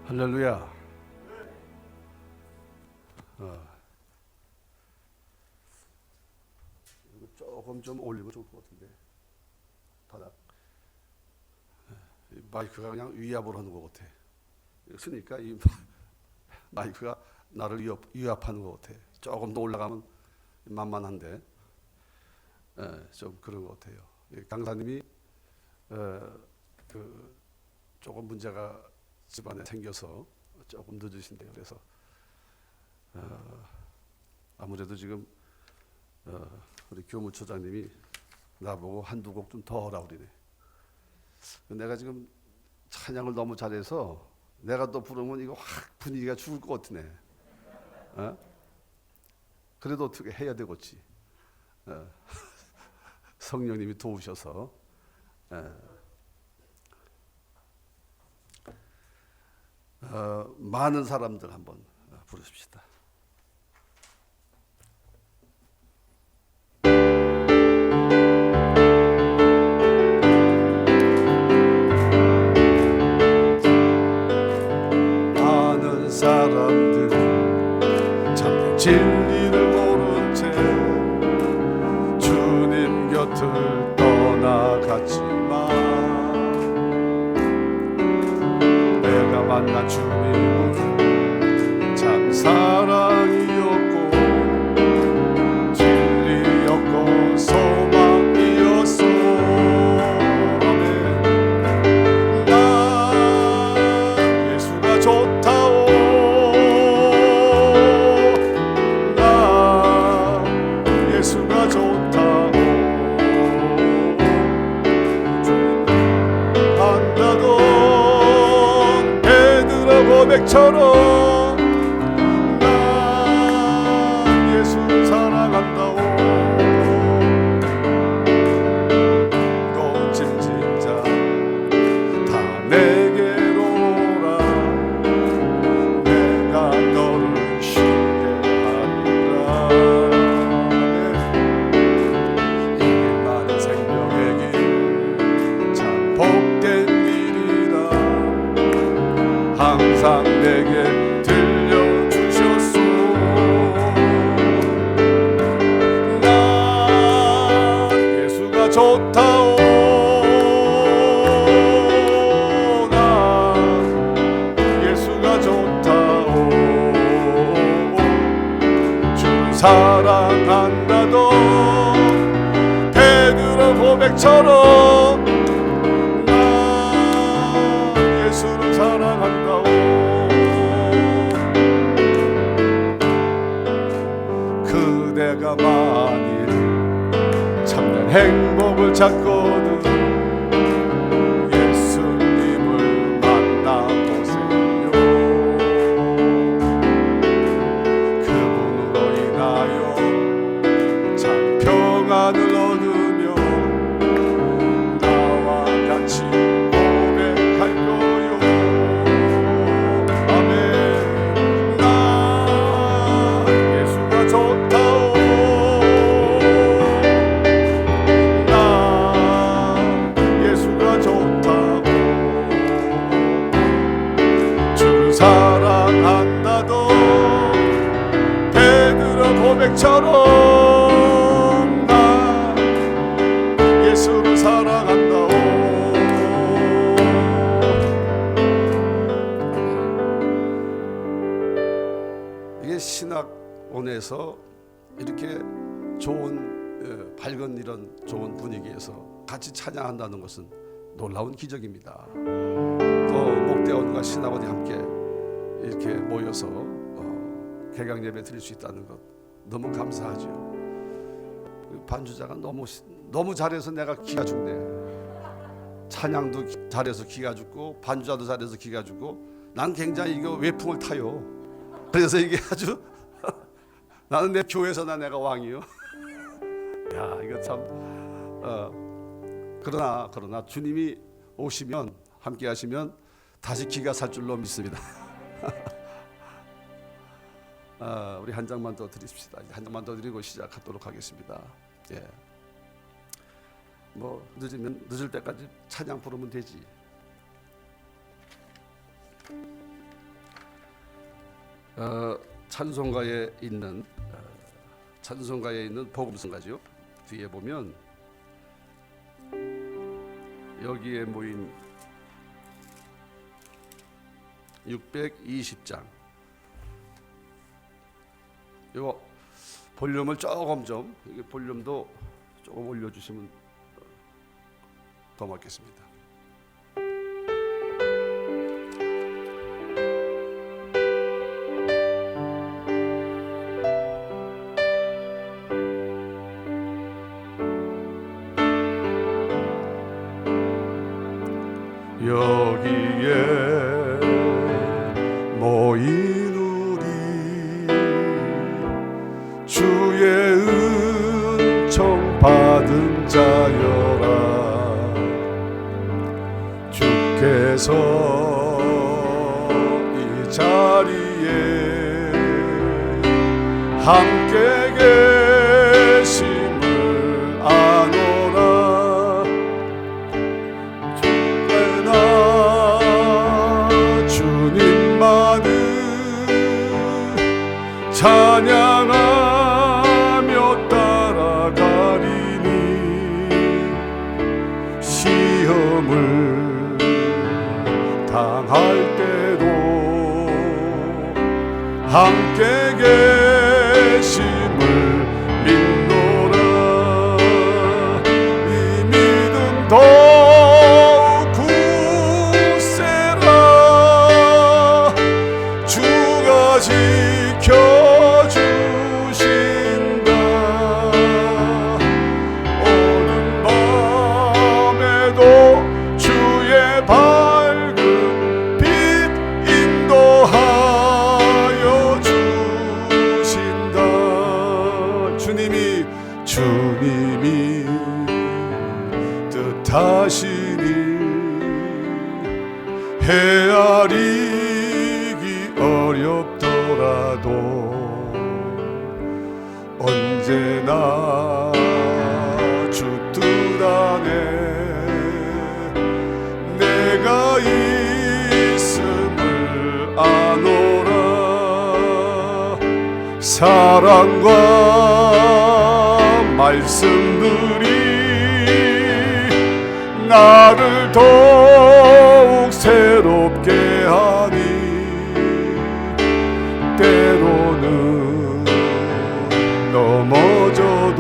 할렐루야. 이거 조금 좀 올리면 좋을 것 같은데. 바닥. 마이크가 그냥 위압을 하는 것 같아. 쓰니까 이 마이크가 나를 위압하는 것 같아. 조금 더 올라가면 만만한데, 좀 그런 것 같아요. 강사님이 조금 문제가 집안에 생겨서 조금 늦으신데요. 그래서 아무래도 지금 우리 교무처장님이 나보고 한두 곡 좀 더 하라 그러네. 내가 지금 찬양을 너무 잘해서 내가 또 부르면 이거 확 분위기가 죽을 것 같으네. 그래도 어떻게 해야 되겠지. 성령님이 도우셔서. 많은 사람들 한번 부르십시다. 많은 사람들 참 진리를 모른 채 주님 곁을 떠나갔지만 내가 만난 주님은 참 사랑이었고 진리였고 소망이었소. 나 예수가 좋다오. 나 예수가 좋다오. 한다던 베드로 고백처럼 나 예수 사랑한다오. 무거운 짐진 자 다 내게로 오라. 내가 너를 쉬게 하리라. 이 많은 생명의 길 참 복된 길이라. 항상 내게 들려주셨소. 나 예수가 좋다오. 나 예수가 좋다오. 주를 사랑한다던 베드로 고백처럼 나 예수를 사랑한다오. 그대가 만일 참된 행복을 찾거든 예수님을 만나보세요. 그분으로 인하여 참 평안을 얻으며 나와 같이 고백할 거요. 아멘. 나 예수가 좋다오. 나 예수가 좋다오. 주를 사랑한다던 베드로 고백처럼 나 예수를 사랑한다오. 이게 신학원에서 이렇게 좋은 밝은 이런 좋은 분위기에서 같이 찬양한다는 것은 놀라운 기적입니다. 또 목대원과 신학원이 함께 이렇게 모여서 개강 예배 드릴 수 있다는 것 너무 감사하죠. 반주자가 너무 잘해서 내가 기가 죽네. 찬양도 잘해서 기가 죽고 반주자도 잘해서 기가 죽고 난 굉장히 이거 외풍을 타요. 그래서 이게 아주 나는 내 교회에서나 내가 왕이요. 야 이거 참 그러나 주님이 오시면 함께 하시면 다시 기가 살 줄로 믿습니다. 우리 한 장만 더 드립시다. 한 장만 더 드리고 시작하도록 하겠습니다. 예. 뭐 늦을 때까지 찬양 부르면 되지. 찬송가에 있는 복음성가지요. 뒤에 보면 여기에 모인 620장, 이거 볼륨을 조금 좀, 이게 볼륨도 조금 올려주시면 더 맞겠습니다. 여기에 모인 우리 주의 은총 받은 자여라. 주께서 이 자리에 함께 계심을 아노라. 주께나 주님만을 찬양하며 따라가리니 시험을 당할 때도 함께 계심을 믿노라. 이 믿음 더욱 굳세라. 주가 지켜주신다. 오는 밤에도 주의 밝은 빛 인도하여 주신다. 주님이 뜻하시니 헤아리기 어렵더라도 언제나 주 뜻 안에 내가 있음을 아노라. 사랑과 말씀들이 나를 더욱 새롭게 하니 때로는 넘어져도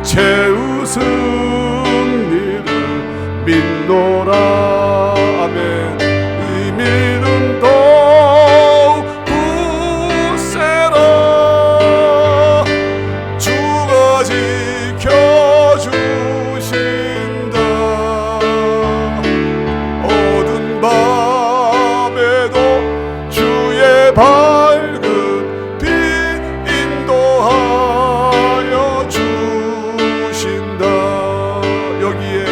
채웃은 이를 믿노라. 아멘. 이 믿음 더욱 굳세라. 주가 지켜주신다. 어두운 밤에도 주의 밝은 빛 인도하여 주신다. 여기에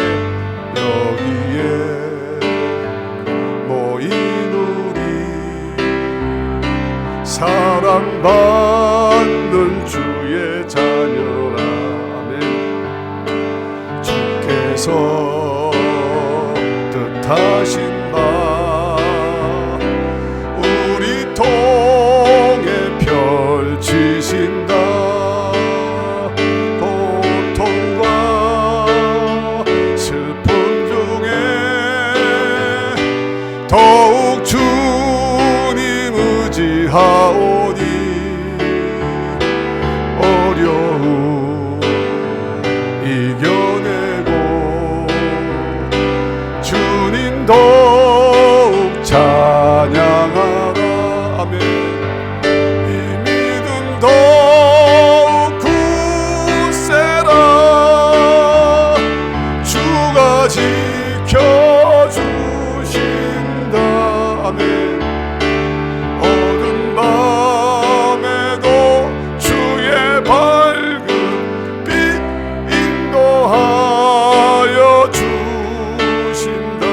모인 우리 사랑받는 주의 자녀라. 아멘. 주께서 뜻하신 바 우리 통해 펼치신다. 고통과 슬픔 중에 더욱 주님 의지하오니 어려움 이겨내고 주님 더욱 찬양하라. 아멘. 이 믿음 더욱 굳세라. 주가 지켜주신다. 아멘. 어두운 밤에도 주의 밝은 빛 인도하여 주신다.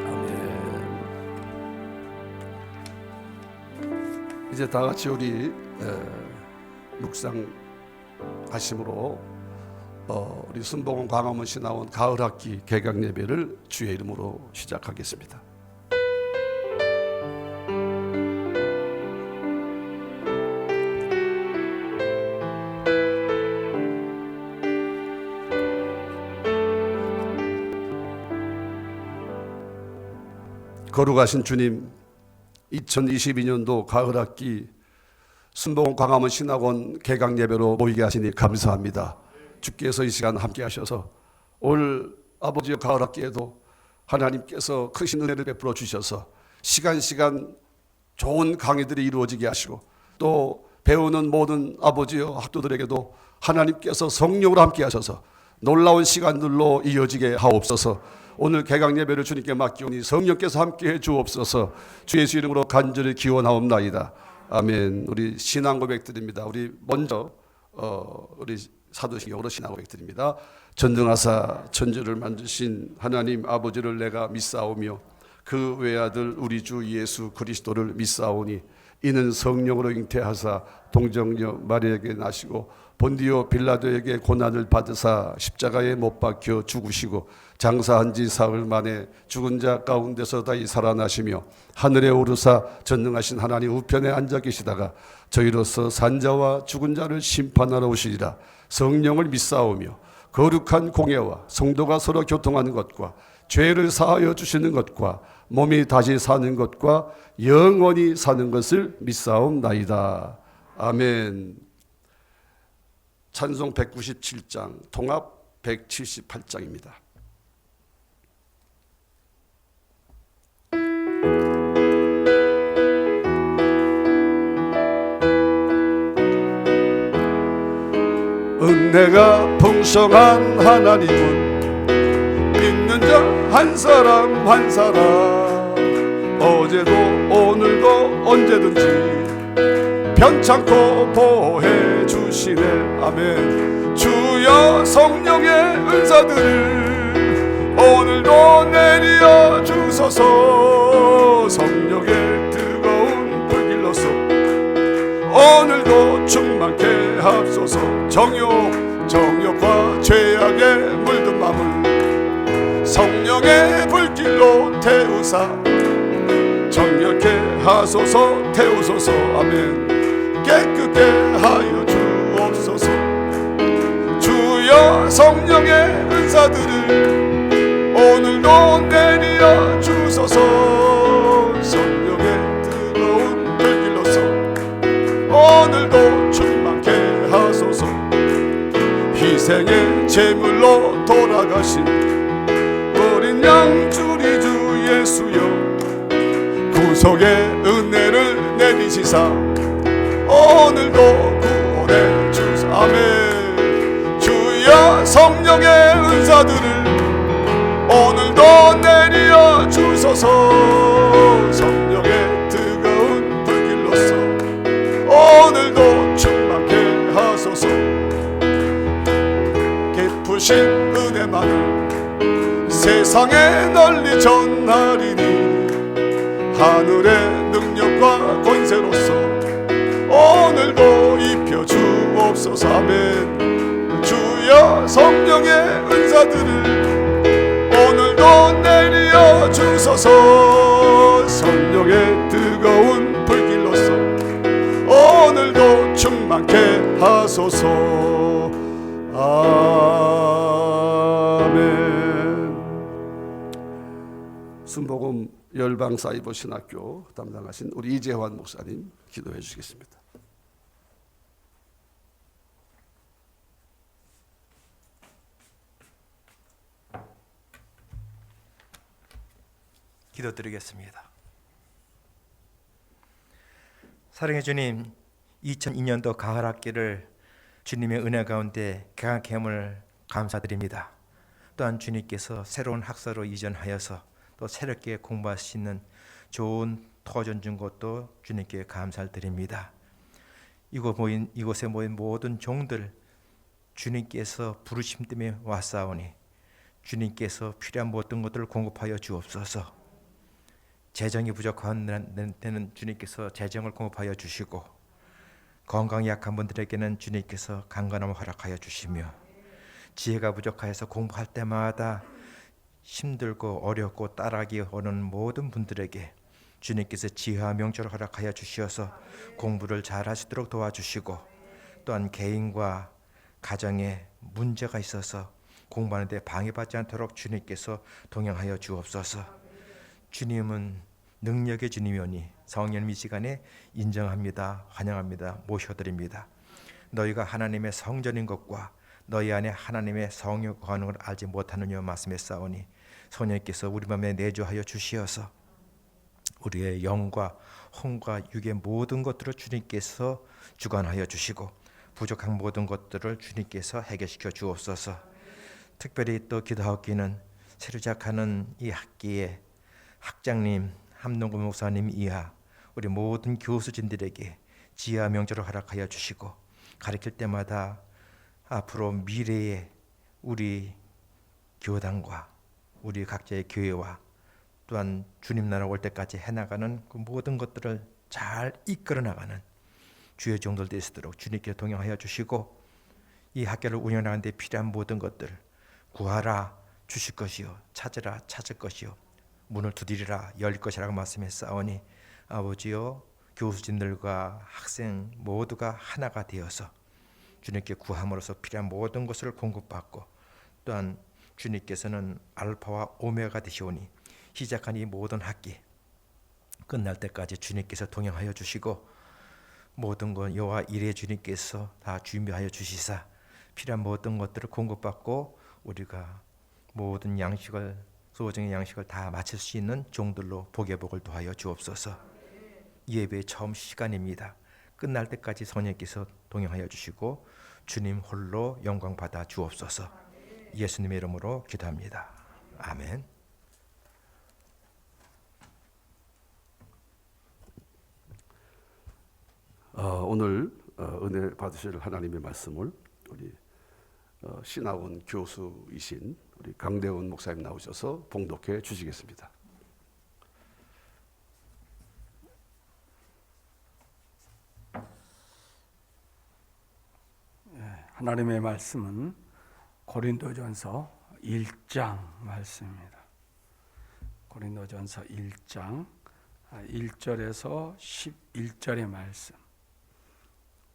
아멘. 이제 다 같이 우리 묵상하심으로 우리 순복음 광화문 신학원 가을 학기 개강 예배를 주의 이름으로 시작하겠습니다. 거룩하신 주님, 2022년도 가을 학기 순복음 광화문 신학원 개강 예배로 모이게 하시니 감사합니다. 주께서 이 시간 함께 하셔서 올 아버지의 가을 학기에도 하나님께서 크신 은혜를 베풀어 주셔서 시간 좋은 강의들이 이루어지게 하시고 또 배우는 모든 아버지의 학도들에게도 하나님께서 성령으로 함께 하셔서 놀라운 시간들로 이어지게 하옵소서. 오늘 개강 예배를 주님께 맡기오니 성령께서 함께해 주옵소서. 주 예수 이름으로 간절히 기원하옵나이다. 아멘. 우리 신앙 고백드립니다. 우리 먼저 우리 사도신경으로 신앙 고백드립니다. 전능하사 천지를 만드신 하나님 아버지를 내가 믿사오며 그 외아들 우리 주 예수 그리스도를 믿사오니 이는 성령으로 잉태하사 동정녀 마리아에게 나시고 본디오 빌라도에게 고난을 받으사 십자가에 못 박혀 죽으시고 장사한 지 사흘 만에 죽은 자 가운데서 다시 살아나시며 하늘에 오르사 전능하신 하나님 우편에 앉아 계시다가 저희로서 산자와 죽은 자를 심판하러 오시리라. 성령을 믿사오며 거룩한 공예와 성도가 서로 교통하는 것과 죄를 사하여 주시는 것과 몸이 다시 사는 것과 영원히 사는 것을 믿사옵나이다. 아멘. 찬송 197장, 통합 178장입니다. 은혜가 풍성한 하나님은 믿는 자 한 사람 한 사람 어제도 오늘도 언제든지 편찮고 보호해 주시네. 아멘. 주여 성령의 은사들을 오늘도 내려 주소서. 성령의 뜨거운 불길로서 오늘도 충만케 합소서. 정욕과 죄악에 물든 맘을 성령의 불길로 태우사 정결케 하소서. 태우소서. 아멘. 깨끗게 하여 주옵소서. 주여 성령의 은사들을 오늘도 내려 주소서. 성령의 뜨거운 불길로서 오늘도 충만케 하소서. 희생의 제물로 돌아가신 어린 양주 우리 주 예수여 구속의 은혜를 내리시사 오늘도 구원해 주사. 아멘. 주여 성령의 은사들을 오늘도 내려 주소서. 성령의 뜨거운 불길로서 오늘도 충만케 하소서. 깊으신 은혜만을 세상에 널리 전하리니 하늘의 능력과 권세로서 오늘도 입혀 주옵소서. 아멘. 주여 성령의 은사들을 오늘도 내려 주소서. 성령의 뜨거운 불길로서 오늘도 충만케 하소서. 아멘. 순복음 열방 사이버 신학교 담당하신 우리 이재환 목사님 기도해 주시겠습니다. 기도드리겠습니다. 사랑의 주님, 2002년도 가을 학기를 주님의 은혜 가운데 개강케 함을 감사드립니다. 또한 주님께서 새로운 학사로 이전하여서 또 새롭게 공부할 수 있는 좋은 터전 준 것도 주님께 감사를 드립니다. 이곳에 모인 모든 종들 주님께서 부르심 때문에 왔사오니 주님께서 필요한 모든 것들을 공급하여 주옵소서. 재정이 부족한 데는 주님께서 재정을 공급하여 주시고 건강이 약한 분들에게는 주님께서 강건함을 허락하여 주시며 지혜가 부족하여서 공부할 때마다 힘들고 어렵고 따라하기 어려운 모든 분들에게 주님께서 지혜와 명철을 허락하여 주시어서 공부를 잘 하시도록 도와주시고, 또한 개인과 가정에 문제가 있어서 공부하는 데 방해받지 않도록 주님께서 동행하여 주옵소서. 주님은 능력의 주님이오니 성령 이 시간에 인정합니다. 환영합니다. 모셔드립니다. 너희가 하나님의 성전인 것과 너희 안에 하나님의 성령 거하는 걸 알지 못하느냐 말씀했사오니, 성령께서 우리 마음에 내주하여 주시어서 우리의 영과 혼과 육의 모든 것들을 주님께서 주관하여 주시고 부족한 모든 것들을 주님께서 해결시켜 주옵소서. 특별히 또 기도하기는 새로 시작하는 이 학기에 학장님, 함농구 목사님 이하 우리 모든 교수진들에게 지혜와 명철을 허락하여 주시고, 가르칠 때마다 앞으로 미래의 우리 교단과 우리 각자의 교회와 또한 주님 나라 올 때까지 해나가는 그 모든 것들을 잘 이끌어 나가는 주의 종들 될 수 있도록 주님께 동행하여 주시고, 이 학교를 운영하는 데 필요한 모든 것들 구하라 주실 것이요, 찾으라 찾을 것이요, 문을 두드리라 열릴 것이라고 말씀했사오니, 아버지요, 교수진들과 학생 모두가 하나가 되어서 주님께 구함으로써 필요한 모든 것을 공급받고, 또한 주님께서는 알파와 오메가가 되시오니 시작한 이 모든 학기 끝날 때까지 주님께서 동행하여 주시고, 모든 것 여호와 이레 주님께서 다 준비하여 주시사 필요한 모든 것들을 공급받고 우리가 모든 양식을, 소정의 양식을 다 마칠 수 있는 종들로 복의 복을 더하여 주옵소서. 예배의 처음 시간입니다. 끝날 때까지 성령께서 동행하여 주시고 주님 홀로 영광 받아 주옵소서. 예수님의 이름으로 기도합니다. 아멘. 오늘 은혜 받으실 하나님의 말씀을 우리 신학원 교수이신 우리 강대훈 목사님 나오셔서 봉독해 주시겠습니다. 하나님의 말씀은 고린도전서 1장 말씀입니다. 고린도전서 1장 1절에서 11절의 말씀.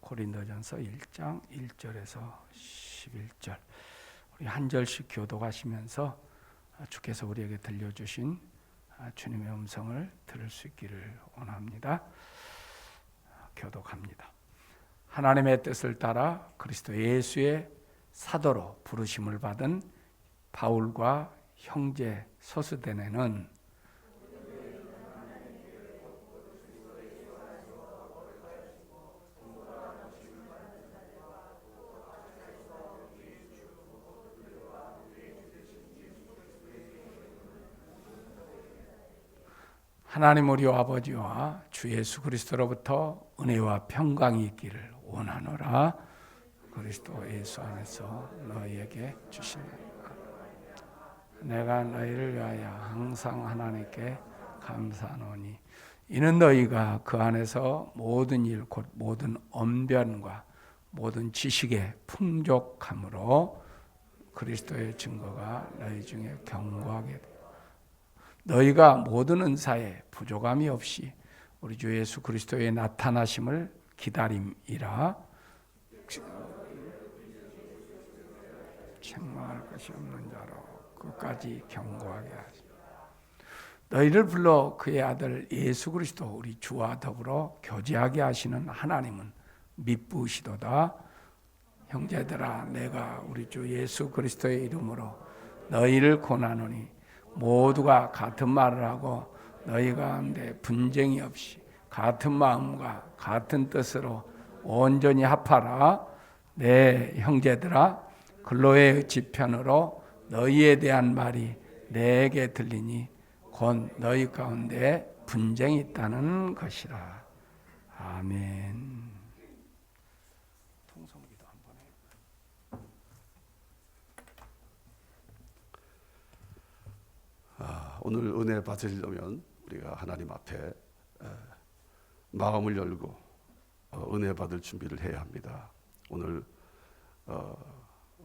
고린도전서 1장 1절에서 11절. 우리 한 절씩 교독하시면서 주께서 우리에게 들려주신 주님의 음성을 들을 수 있기를 원합니다. 교독합니다. 하나님의 뜻을 따라 그리스도 예수의 사도로 부르심을 받은 바울과 형제 소스데네는 하나님 우리 아버지와 주 예수 그리스도로부터 은혜와 평강이 있기를 원하노라. 그리스도 예수 안에서 너희에게 주시나니 내가 너희를 위하여 항상 하나님께 감사하노니 이는 너희가 그 안에서 모든 일 곧 모든 언변과 모든 지식의 풍족함으로 그리스도의 증거가 너희 중에 견고하게 되고 너희가 모든 은사에 부족함이 없이 우리 주 예수 그리스도의 나타나심을 기다림이라. 책망할 것이 없는 자로 끝까지 견고하게 하시고 너희를 불러 그의 아들 예수 그리스도 우리 주와 더불어 교제하게 하시는 하나님은 미쁘시도다. 형제들아, 내가 우리 주 예수 그리스도의 이름으로 너희를 권하노니 모두가 같은 말을 하고 너희 가운데 분쟁이 없이 같은 마음과 같은 뜻으로 온전히 합하라. 내 형제들아, 글로의 지편으로 너희에 대한 말이 내게 들리니 곧 너희 가운데 분쟁이 있다는 것이라. 아멘. 통성기도 한번 해요. 오늘 은혜 받으려면 우리가 하나님 앞에 마음을 열고 은혜 받을 준비를 해야 합니다. 오늘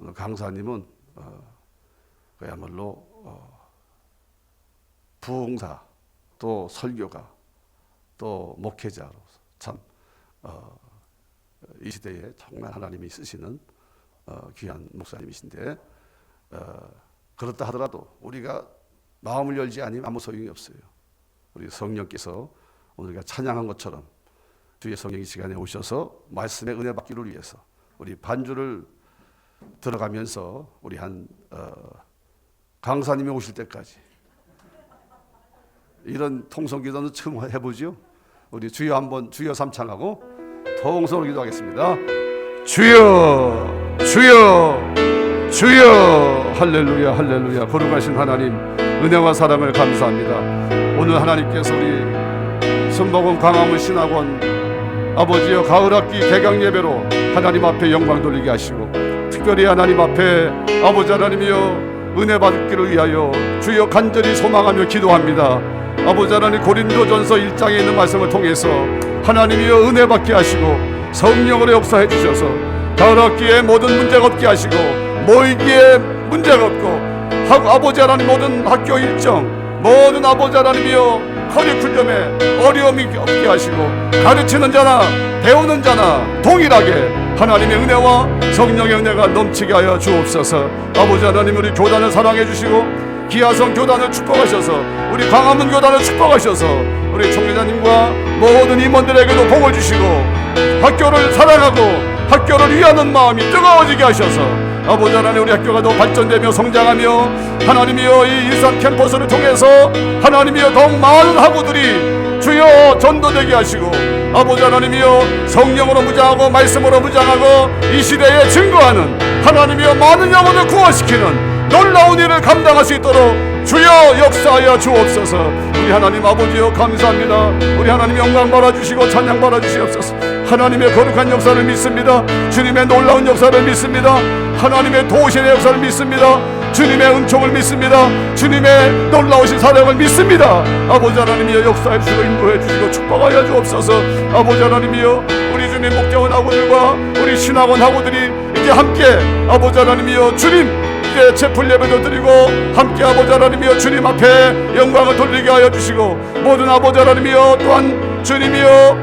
오늘 강사님은 그야말로 부흥사, 또 설교가, 또 목회자로서 참 이 시대에 정말 하나님이 쓰시는 귀한 목사님이신데, 그렇다 하더라도 우리가 마음을 열지 않으면 아무 소용이 없어요. 우리 성령께서 오늘 우리가 찬양한 것처럼 주의 성령 이 시간에 오셔서 말씀의 은혜 받기를 위해서 우리 반주를 들어가면서 우리 한 강사님이 오실 때까지 이런 통성기도는 처음 해보죠. 우리 주여 한번 주여 삼창하고 통성으로 기도하겠습니다. 주여 주여 주여. 할렐루야 할렐루야. 거룩하신 하나님, 은혜와 사랑을 감사합니다. 오늘 하나님께서 우리 순복음 광화문 신학원 아버지여 가을학기 개강 예배로 하나님 앞에 영광 돌리게 하시고, 특별히 하나님 앞에 아버지 하나님이여 은혜 받기를 위하여 주여 간절히 소망하며 기도합니다. 아버지 하나님, 고린도전서 1장에 있는 말씀을 통해서 하나님이여 은혜 받게 하시고 성령으로 역사해 주셔서 가을학기에 모든 문제가 없게 하시고 모이기에 문제가 없고 아버지 하나님 모든 학교 일정, 모든 아버지 하나님이여 커리큘럼에 어려움이 없게 하시고 가르치는 자나 배우는 자나 동일하게 하나님의 은혜와 성령의 은혜가 넘치게 하여 주옵소서. 아버지 하나님, 우리 교단을 사랑해 주시고 기아성 교단을 축복하셔서 우리 광화문 교단을 축복하셔서 우리 총회장님과 모든 임원들에게도 복을 주시고 학교를 사랑하고 학교를 위하는 마음이 뜨거워지게 하셔서 아버지 하나님, 우리 학교가 더 발전되며 성장하며 하나님이여 이 일산 캠퍼스를 통해서 하나님이여 더욱 많은 학우들이 주여 전도되게 하시고 아버지 하나님이여 성령으로 무장하고 말씀으로 무장하고 이 시대에 증거하는 하나님이여 많은 영혼을 구원시키는 놀라운 일을 감당할 수 있도록 주여 역사하여 주옵소서. 우리 하나님 아버지여 감사합니다. 우리 하나님 영광 받아주시고 찬양 받아주시옵소서. 하나님의 거룩한 역사를 믿습니다. 주님의 놀라운 역사를 믿습니다. 하나님의 도우신의 역사를 믿습니다. 주님의 은총을 믿습니다. 주님의 놀라우신 사랑을 믿습니다. 아버지 하나님이여 역사해 주시고 인도해 주시고 축복하여 주옵소서. 아버지 하나님이여 우리 주님 목장원 학우들과 우리 신학원 학우들이 이제 함께 아버지 하나님이여 주님 이제 채플 예배도 드리고 함께 아버지 하나님이여 주님 앞에 영광을 돌리게 하여 주시고 모든 아버지 하나님이여 또한 주님이여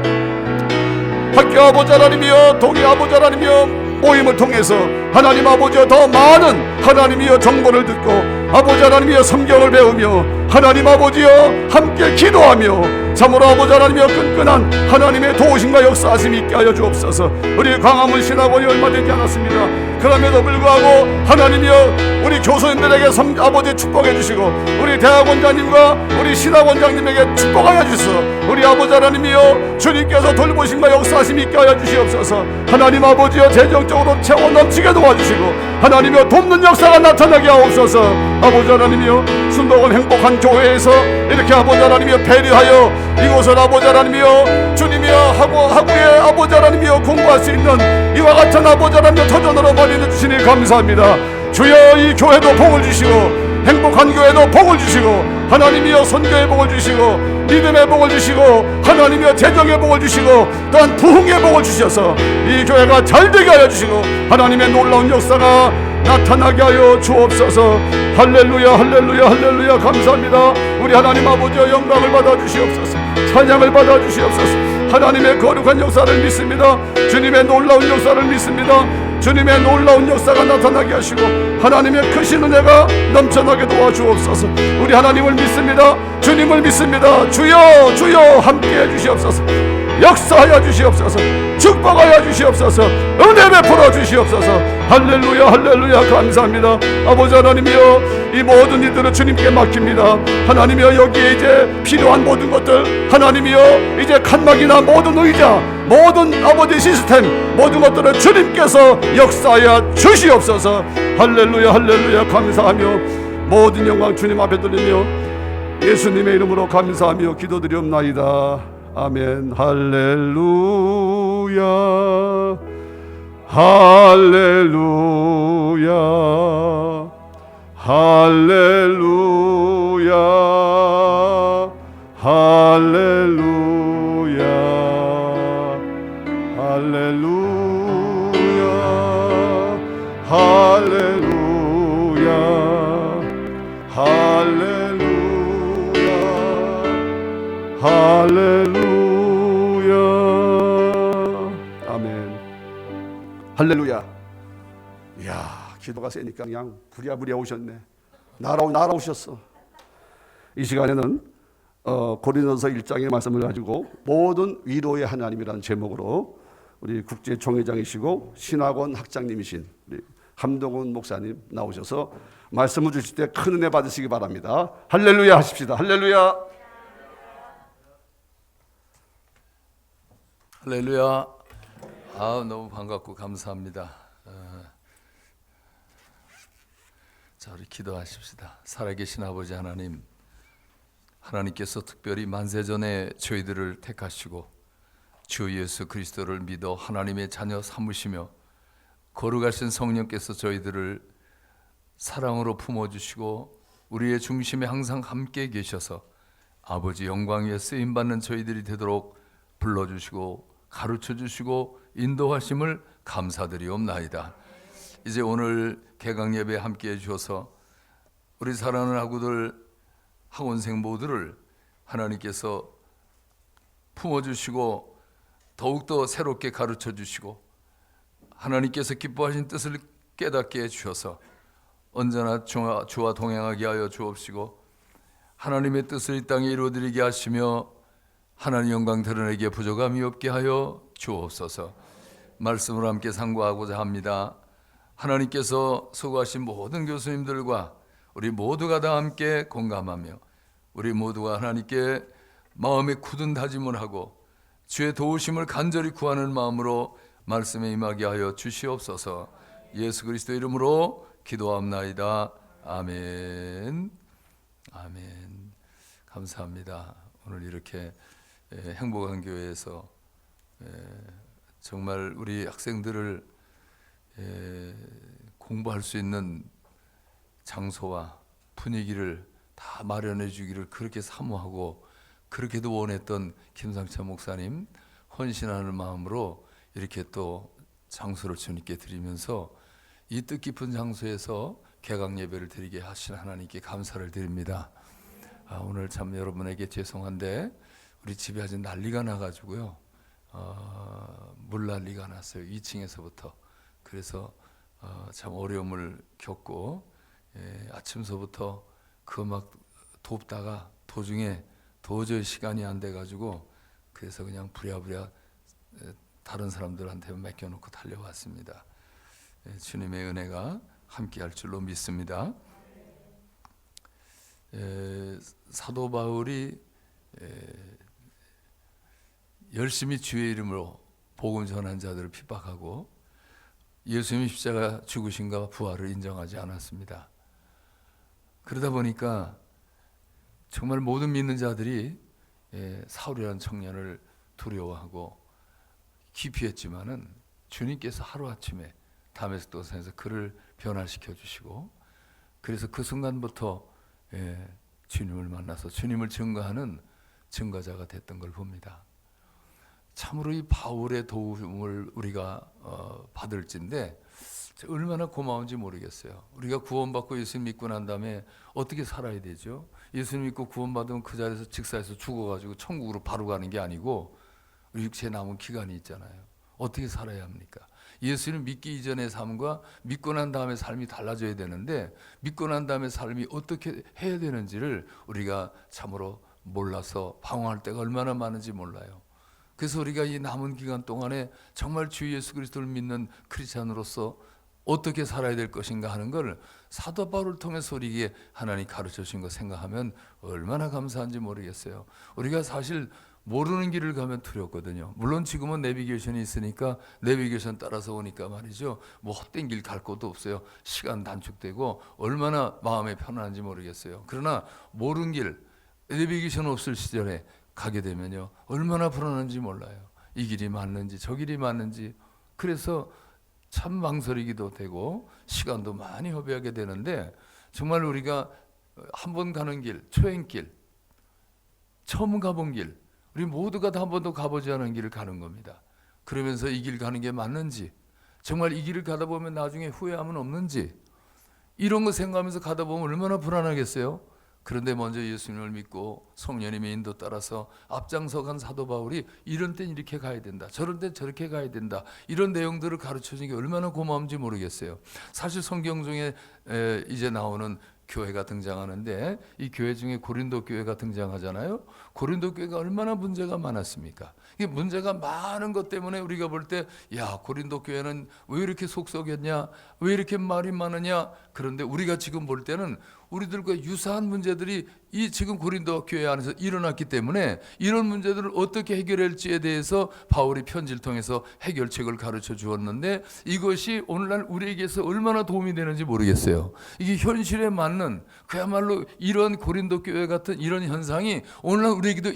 학교 아버지 하나님이여 동의 아버지 하나님이여 모임을 통해서 하나님 아버지여 더 많은 하나님이여 정보를 듣고 아버지 하나님이여 성경을 배우며 하나님 아버지여 함께 기도하며 참으로 아버지 하나님이여 끈끈한 하나님의 도우심과 역사하심이 있게 하여 주옵소서. 우리 광화문 신학원이 얼마 되지 않았습니다. 그럼에도 불구하고 하나님이여 우리 교수님들에게 아버지 축복해 주시고 우리 대학원장님과 우리 신학원장님에게 축복하여 주소서. 우리 아버지 하나님이여 주님께서 돌보심과 역사하심이 있게 하여 주시옵소서. 하나님 아버지여 재정적으로 채워 넘치게 도와주시고 하나님이여 돕는 역사가 나타나게 하옵소서. 아버지 하나님이여 순복음 행복한 교회에서 이렇게 아버지 하나님이여 배려하여 이곳을 아버지 하나님이여 주님이여 하구에 아버지 하나님이여 공부할 수 있는 이와 같은 아버지 하나님이여 터전으로 마련해 주시니 감사합니다. 주여 이 교회도 복을 주시고 행복한 교회도 복을 주시고 하나님이여 선교의 복을 주시고 믿음의 복을 주시고 하나님이여 재정의 복을 주시고 또한 부흥의 복을 주셔서 이 교회가 잘되게 하여 주시고 하나님의 놀라운 역사가 나타나게 하여 주옵소서. 할렐루야 할렐루야 할렐루야. 감사합니다. 우리 하나님 아버지여 영광을 받아 주시옵소서. 찬양을 받아 주시옵소서. 하나님의 거룩한 역사를 믿습니다. 주님의 놀라운 역사를 믿습니다. 주님의 놀라운 역사가 나타나게 하시고 하나님의 크신 은혜가 넘쳐나게 도와주옵소서. 우리 하나님을 믿습니다. 주님을 믿습니다. 주여 주여 함께해 주시옵소서. 역사하여 주시옵소서. 축복하여 주시옵소서. 은혜 베풀어 주시옵소서. 할렐루야 할렐루야. 감사합니다. 아버지 하나님이여 이 모든 일들을 주님께 맡깁니다. 하나님이여 여기에 이제 필요한 모든 것들 하나님이여 이제 칸막이나 모든 의자 모든 아버지 시스템 모든 것들을 주님께서 역사하여 주시옵소서. 할렐루야 할렐루야. 감사하며 모든 영광 주님 앞에 드리며 예수님의 이름으로 감사하며 기도드리옵나이다. 아멘. 할렐루야 할렐루야 할렐루야 할렐루야 할렐루야 할렐루야 할렐루야. 이야, 기도가 세니까 그냥 부랴부랴 오셨네. 날아오셨어. 이 시간에는 고린도서 1장의 말씀을 가지고 모든 위로의 하나님이라는 제목으로 우리 국제총회장이시고 신학원 학장님이신 우리 함동훈 목사님 나오셔서 말씀을 주실 때 큰 은혜 받으시기 바랍니다. 할렐루야 하십시다. 할렐루야. 할렐루야. 너무 반갑고 감사합니다. 자, 우리 기도하십시다. 살아계신 아버지 하나님, 하나님께서 특별히 만세전에 저희들을 택하시고 주 예수 그리스도를 믿어 하나님의 자녀 삼으시며 거룩하신 성령께서 저희들을 사랑으로 품어주시고 우리의 중심에 항상 함께 계셔서 아버지 영광 위에 쓰임받는 저희들이 되도록 불러주시고 가르쳐주시고 인도하심을 감사드리옵나이다. 이제 오늘 개강 예배 함께 해주셔서 우리 사랑하는 학우들, 학원생 모두를 하나님께서 품어주시고 더욱더 새롭게 가르쳐주시고 하나님께서 기뻐하신 뜻을 깨닫게 해주셔서 언제나 주와 동행하게 하여 주옵시고 하나님의 뜻을 이 땅에 이루어드리게 하시며 하나님 영광 드러내기에 부족함이 없게 하여 주옵소서. 말씀을 함께 상고하고자 합니다. 하나님께서 수고하신 모든 교수님들과 우리 모두가 다 함께 공감하며 우리 모두가 하나님께 마음에 굳은 다짐을 하고 주의 도우심을 간절히 구하는 마음으로 말씀에 임하게 하여 주시옵소서. 예수 그리스도 이름으로 기도합나이다. 아멘. 아멘. 감사합니다. 오늘 이렇게 행복한 교회에서 정말 우리 학생들을 공부할 수 있는 장소와 분위기를 다 마련해 주기를 그렇게 사모하고 그렇게도 원했던 김상찬 목사님 헌신하는 마음으로 이렇게 또 장소를 주님께 드리면서 이 뜻깊은 장소에서 개강 예배를 드리게 하신 하나님께 감사를 드립니다. 오늘 참 여러분에게 죄송한데 우리 집에 아주 난리가 나가지고요. 물 난리가 났어요. 2층에서부터. 그래서 참 어려움을 겪고 아침서부터 그 막 돕다가 도중에 도저히 시간이 안 돼가지고 그래서 그냥 부랴부랴 다른 사람들한테 맡겨놓고 달려왔습니다. 주님의 은혜가 함께할 줄로 믿습니다. 사도 바울이 열심히 주의 이름으로 복음 전한 자들을 핍박하고 예수님이 십자가 죽으신가 부활을 인정하지 않았습니다. 그러다 보니까 정말 모든 믿는 자들이 사울이라는 청년을 두려워하고 기피했지만은 주님께서 하루아침에 다메스코스에서 그를 변화시켜 주시고 그래서 그 순간부터 주님을 만나서 주님을 증거하는 증거자가 됐던 걸 봅니다. 참으로 이 바울의 도움을 우리가 받을진데 얼마나 고마운지 모르겠어요. 우리가 구원받고 예수님 믿고 난 다음에 어떻게 살아야 되죠? 예수님 믿고 구원받으면 그 자리에서 직사해서 죽어가지고 천국으로 바로 가는 게 아니고 육체에 남은 기간이 있잖아요. 어떻게 살아야 합니까? 예수님 믿기 이전의 삶과 믿고 난 다음에 삶이 달라져야 되는데 믿고 난 다음에 삶이 어떻게 해야 되는지를 우리가 참으로 몰라서 방황할 때가 얼마나 많은지 몰라요. 그래서 우리가 이 남은 기간 동안에 정말 주 예수 그리스도를 믿는 크리스찬으로서 어떻게 살아야 될 것인가 하는 걸 사도 바울을 통해서 우리에게 하나님 가르쳐 주신 거 생각하면 얼마나 감사한지 모르겠어요. 우리가 사실 모르는 길을 가면 두렵거든요. 물론 지금은 내비게이션이 있으니까 내비게이션 따라서 오니까 말이죠. 뭐 헛된 길 갈 것도 없어요. 시간 단축되고 얼마나 마음에 편안한지 모르겠어요. 그러나 모르는 길, 내비게이션 없을 시절에 가게 되면요. 얼마나 불안한지 몰라요. 이 길이 맞는지 저 길이 맞는지. 그래서 참 망설이기도 되고 시간도 많이 허비하게 되는데 정말 우리가 한 번 가는 길, 초행길, 처음 가본 길, 우리 모두가 다 한 번도 가보지 않은 길을 가는 겁니다. 그러면서 이 길 가는 게 맞는지, 정말 이 길을 가다 보면 나중에 후회함은 없는지, 이런 거 생각하면서 가다 보면 얼마나 불안하겠어요? 그런데 먼저 예수님을 믿고 성령님의 인도 따라서 앞장서간 사도 바울이 이런 땐 이렇게 가야 된다, 저런 땐 저렇게 가야 된다, 이런 내용들을 가르쳐주는 게 얼마나 고마운지 모르겠어요. 사실 성경 중에 이제 나오는 교회가 등장하는데 이 교회 중에 고린도 교회가 등장하잖아요. 고린도 교회가 얼마나 문제가 많았습니까? 이 문제가 많은 것 때문에 우리가 볼 때 야, 고린도 교회는 왜 이렇게 속썩였냐, 왜 이렇게 말이 많으냐. 그런데 우리가 지금 볼 때는 우리들과 유사한 문제들이 이 지금 고린도 교회 안에서 일어났기 때문에 이런 문제들을 어떻게 해결할지에 대해서 바울이 편지를 통해서 해결책을 가르쳐 주었는데 이것이 오늘날 우리에게서 얼마나 도움이 되는지 모르겠어요. 이게 현실에 맞는 그야말로 이런 고린도 교회 같은 이런 현상이 오늘날 우리에게도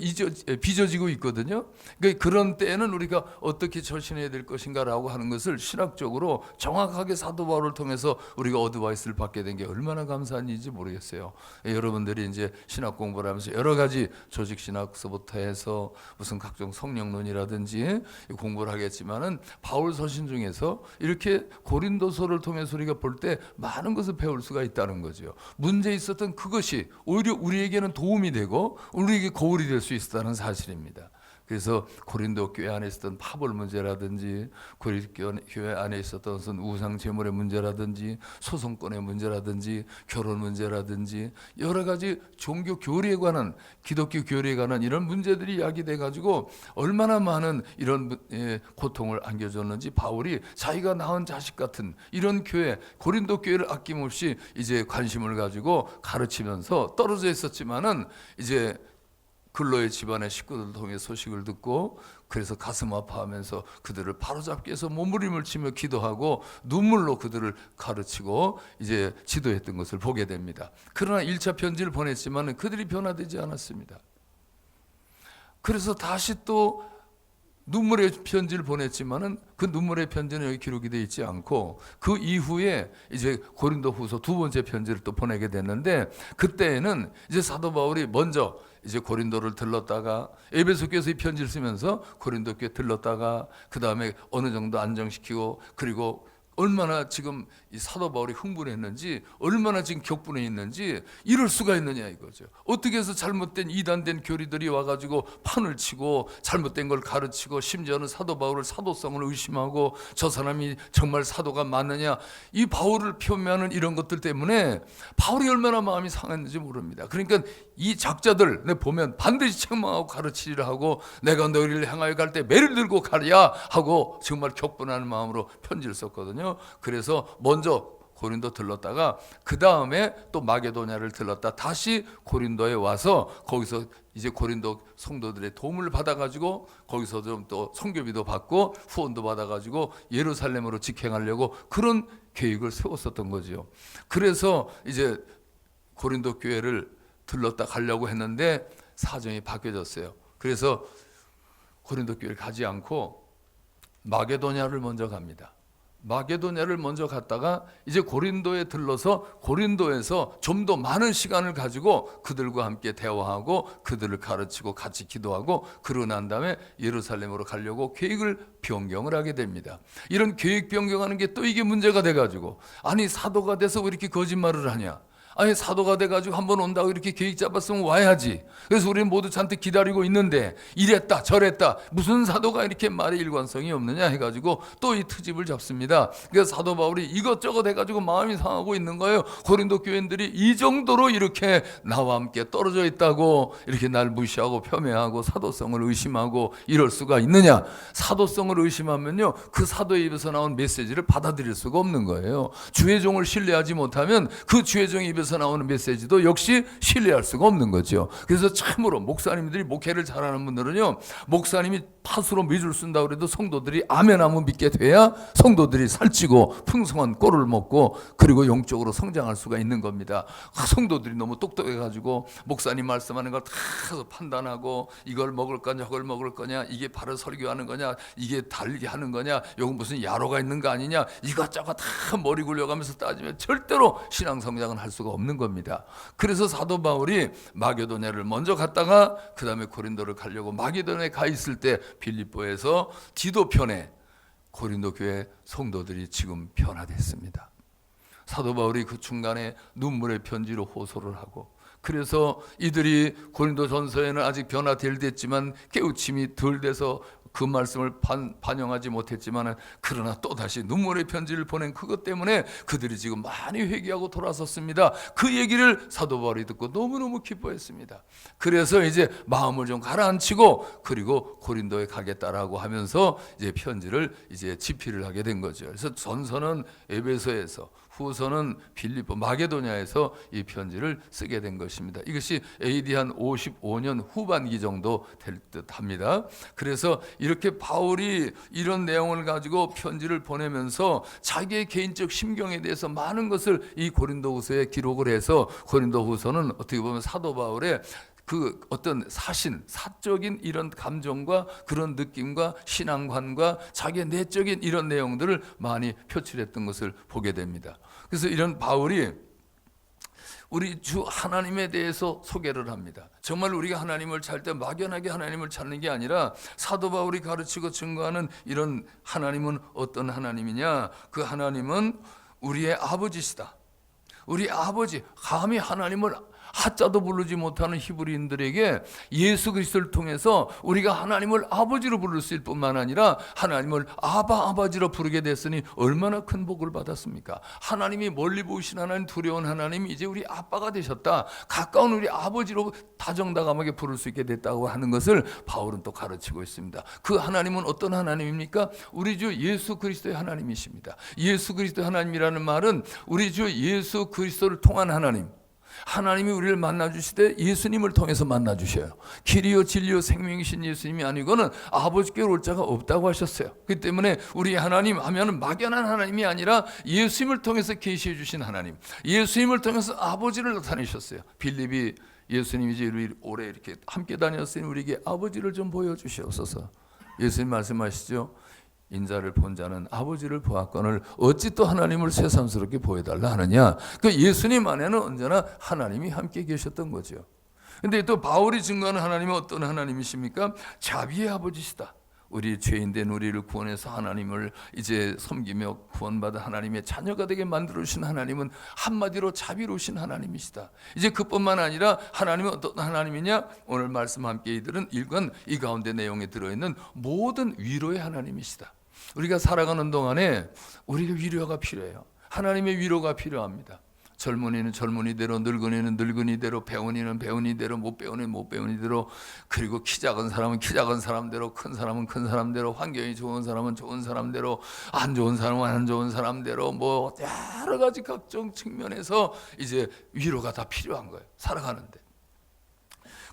빚어지고 있거든요. 그러니까 그런 때에는 우리가 어떻게 처신해야 될 것인가라고 하는 것을 신학적으로 정확하게 사도 바울을 통해서 우리가 어드바이스를 받게 된 게 얼마나 감사한 일인지 모르겠어요. 여러분들이 이제 신학 공부를 하면서 여러 가지 조직 신학서부터 해서 무슨 각종 성령론이라든지 공부를 하겠지만은 바울 서신 중에서 이렇게 고린도서를 통해서 우리가 볼 때 많은 것을 배울 수가 있다는 거죠. 문제 있었던 그것이 오히려 우리에게는 도움이 되고 우리에게 거울이 될 수 있었다는 사실입니다. 그래서 고린도 교회 안에 있었던 파벌 문제라든지 고린도 교회 안에 있었던 무슨 우상 제물의 문제라든지 소송권의 문제라든지 결혼 문제라든지 여러 가지 종교 교리에 관한 기독교 교리에 관한 이런 문제들이 야기돼 가지고 얼마나 많은 이런 고통을 안겨줬는지 바울이 자기가 낳은 자식 같은 이런 교회 고린도 교회를 아낌없이 이제 관심을 가지고 가르치면서 떨어져 있었지만은 이제 글로의 집안의 식구들 통해 소식을 듣고 그래서 가슴 아파하면서 그들을 바로잡기 위해서 몸부림을 치며 기도하고 눈물로 그들을 가르치고 이제 지도했던 것을 보게 됩니다. 그러나 1차 편지를 보냈지만 그들이 변화되지 않았습니다. 그래서 다시 또 눈물의 편지를 보냈지만은 그 눈물의 편지는 여기 기록이 되어 있지 않고 그 이후에 이제 고린도후서 두 번째 편지를 또 보내게 됐는데 그때에는 이제 사도 바울이 먼저 이제 고린도를 들렀다가 에베소 교회에서 이 편지를 쓰면서 고린도 교회 들렀다가 그 다음에 어느 정도 안정시키고 그리고 얼마나 지금 이 사도 바울이 흥분했는지 얼마나 지금 격분해 있는지 이럴 수가 있느냐 이거죠. 어떻게 해서 잘못된 이단된 교리들이 와가지고 판을 치고 잘못된 걸 가르치고 심지어는 사도 바울을 사도성을 의심하고 저 사람이 정말 사도가 맞느냐 이 바울을 표명하는 이런 것들 때문에 바울이 얼마나 마음이 상했는지 모릅니다. 그러니까 이 작자들 보면 반드시 책망하고 가르치리라 하고 내가 너희를 향하여 갈 때 매를 들고 가랴 하고 정말 격분하는 마음으로 편지를 썼거든요. 그래서 먼저 고린도 들렀다가 그 다음에 또 마게도냐를 들렀다 다시 고린도에 와서 거기서 이제 고린도 성도들의 도움을 받아가지고 거기서 좀 또 선교비도 받고 후원도 받아가지고 예루살렘으로 직행하려고 그런 계획을 세웠었던 거죠. 그래서 이제 고린도 교회를 들렀다 가려고 했는데 사정이 바뀌어졌어요. 그래서 고린도 교회를 가지 않고 마게도냐를 먼저 갑니다. 마게도냐를 먼저 갔다가 이제 고린도에 들러서 고린도에서 좀 더 많은 시간을 가지고 그들과 함께 대화하고 그들을 가르치고 같이 기도하고 그러고 난 다음에 예루살렘으로 가려고 계획을 변경을 하게 됩니다. 이런 계획 변경하는 게 또 이게 문제가 돼가지고 아니 사도가 돼서 왜 이렇게 거짓말을 하냐. 아니 사도가 돼가지고 한번 온다고 이렇게 계획 잡았으면 와야지. 그래서 우리는 모두 잔뜩 기다리고 있는데 이랬다 저랬다 무슨 사도가 이렇게 말에 일관성이 없느냐 해가지고 또 이 트집을 잡습니다. 그래서 사도 바울이 이것저것 해가지고 마음이 상하고 있는 거예요. 고린도 교인들이 이 정도로 이렇게 나와 함께 떨어져 있다고 이렇게 날 무시하고 폄훼하고 사도성을 의심하고 이럴 수가 있느냐. 사도성을 의심하면요 그 사도의 입에서 나온 메시지를 받아들일 수가 없는 거예요. 주의 종을 신뢰하지 못하면 그 주의 종의 입에서 나오는 메시지도 역시 신뢰할 수가 없는 거죠. 그래서 참으로 목사님들이 목회를 잘하는 분들은요 목사님이 팥으로 밑줄 쓴다고 해도 성도들이 아멘하면 믿게 돼야 성도들이 살찌고 풍성한 꼴을 먹고 그리고 영적으로 성장할 수가 있는 겁니다. 성도들이 너무 똑똑해가지고 목사님 말씀하는 걸 다 판단하고 이걸 먹을 거냐 저걸 먹을 거냐 이게 바로 설교하는 거냐 이게 달리게 하는 거냐 여기 무슨 야로가 있는 거 아니냐 이것저것 다 머리 굴려가면서 따지면 절대로 신앙 성장은 할 수가 없는 겁니다. 그래서 사도 바울이 마게도냐를 먼저 갔다가 그 다음에 고린도를 가려고 마게도냐에 가 있을 때 빌립보에서 디도편에 고린도 교회 성도들이 지금 변화됐습니다. 사도 바울이 그 중간에 눈물의 편지로 호소를 하고 그래서 이들이 고린도전서에는 아직 변화될 됐지만 깨우침이 덜 돼서 그 말씀을 반영하지 못했지만 그러나 또다시 눈물의 편지를 보낸 그것 때문에 그들이 지금 많이 회개하고 돌아섰습니다. 그 얘기를 사도 바울이 듣고 너무너무 기뻐했습니다. 그래서 이제 마음을 좀 가라앉히고 그리고 고린도에 가겠다라고 하면서 이제 편지를 이제 집필을 하게 된 거죠. 그래서 전서는 에베소에서, 후서는 빌립보, 마게도냐에서 이 편지를 쓰게 된 것입니다. 이것이 AD 한 55년 후반기 정도 될 듯합니다. 그래서 이렇게 바울이 이런 내용을 가지고 편지를 보내면서 자기의 개인적 심경에 대해서 많은 것을 이 고린도후서에 기록을 해서 고린도후서는 어떻게 보면 사도 바울의 그 어떤 사적인 이런 감정과 그런 느낌과 신앙관과 자기의 내적인 이런 내용들을 많이 표출했던 것을 보게 됩니다. 그래서 이런 바울이 우리 주 하나님에 대해서 소개를 합니다. 정말 우리가 하나님을 찾을 때 막연하게 하나님을 찾는 게 아니라 사도 바울이 가르치고 증거하는 이런 하나님은 어떤 하나님이냐? 그 하나님은 우리의 아버지시다. 우리 아버지, 감히 하나님을 하자도 부르지 못하는 히브리인들에게 예수 그리스도를 통해서 우리가 하나님을 아버지로 부를 수 있을 뿐만 아니라 하나님을 아버지로 부르게 됐으니 얼마나 큰 복을 받았습니까? 하나님이 멀리 보이신 하나님, 두려운 하나님이 이제 우리 아빠가 되셨다. 가까운 우리 아버지로 다정다감하게 부를 수 있게 됐다고 하는 것을 바울은 또 가르치고 있습니다. 그 하나님은 어떤 하나님입니까? 우리 주 예수 그리스도의 하나님이십니다. 예수 그리스도의 하나님이라는 말은 우리 주 예수 그리스도를 통한 하나님, 하나님이 우리를 만나주시되 예수님을 통해서 만나주셔요. 길이요 진리요 생명이신 예수님이 아니고는 아버지께로 올 자가 없다고 하셨어요. 그렇기 때문에 우리 하나님 하면은 막연한 하나님이 아니라 예수님을 통해서 계시해 주신 하나님, 예수님을 통해서 아버지를 나타내셨어요. 빌립이 예수님이 이제 오래 이렇게 함께 다녔으니 우리에게 아버지를 좀 보여주시옵소서. 예수님 말씀하시죠. 인자를 본 자는 아버지를 보았거늘 어찌 또 하나님을 새삼스럽게 보여달라 하느냐. 그 예수님 안에는 언제나 하나님이 함께 계셨던 거죠. 근데 또 바울이 증거하는 하나님은 어떤 하나님이십니까? 자비의 아버지시다. 우리 죄인된 우리를 구원해서 하나님을 이제 섬기며 구원받은 하나님의 자녀가 되게 만들어주신 하나님은 한마디로 자비로우신 하나님이시다. 이제 그뿐만 아니라 하나님은 어떤 하나님이냐? 오늘 말씀 함께 이들은 읽은 이 가운데 내용에 들어있는 모든 위로의 하나님이시다. 우리가 살아가는 동안에 우리가 위로가 필요해요. 하나님의 위로가 필요합니다. 젊은이는 젊은이대로, 늙은이는 늙은이대로, 배운이는 배운이대로, 못 배우는 못 배운이대로, 그리고 키 작은 사람은 키 작은 사람대로, 큰 사람은 큰 사람대로, 환경이 좋은 사람은 좋은 사람대로, 안 좋은 사람은 안 좋은 사람대로, 뭐 여러 가지 각종 측면에서 이제 위로가 다 필요한 거예요. 살아가는데.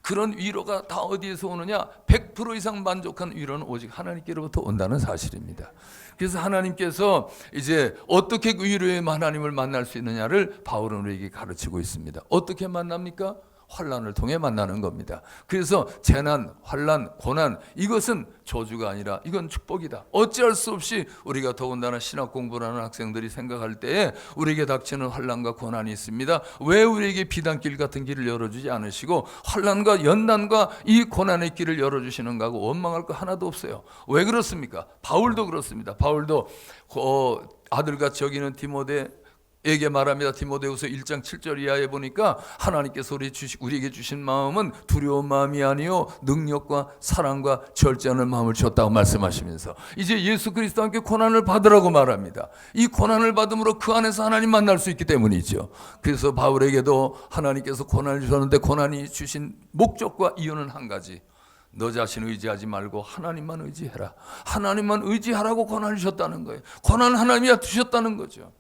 그런 위로가 다 어디에서 오느냐? 100% 이상 만족한 위로는 오직 하나님께로부터 온다는 사실입니다. 그래서 하나님께서 이제 어떻게 그 위로의 하나님을 만날 수 있느냐를 바울은 우리에게 가르치고 있습니다. 어떻게 만납니까? 환난을 통해 만나는 겁니다. 그래서 재난, 환난, 고난, 이것은 저주가 아니라 이건 축복이다. 어찌할 수 없이 우리가 더군다나 신학 공부를 하는 학생들이 생각할 때에 우리에게 닥치는 환난과 고난이 있습니다. 왜 우리에게 비단길 같은 길을 열어주지 않으시고 환난과 연난과 이 고난의 길을 열어주시는가 하고 원망할 거 하나도 없어요. 왜 그렇습니까? 바울도 그렇습니다. 바울도 아들같이 여기는 디모데에게 말합니다. 디모데후서 1장 7절 이하에 보니까 하나님께서 우리에게 주신 마음은 두려운 마음이 아니요 능력과 사랑과 절제하는 마음을 주었다고 말씀하시면서 이제 예수 그리스도와 함께 고난을 받으라고 말합니다. 이 고난을 받음으로 그 안에서 하나님 만날 수 있기 때문이죠. 그래서 바울에게도 하나님께서 고난을 주셨는데 고난이 주신 목적과 이유는 한 가지. 너 자신 의지하지 말고 하나님만 의지해라. 하나님만 의지하라고 고난을 주셨다는 거예요. 고난은 하나님이 주셨다는 거죠.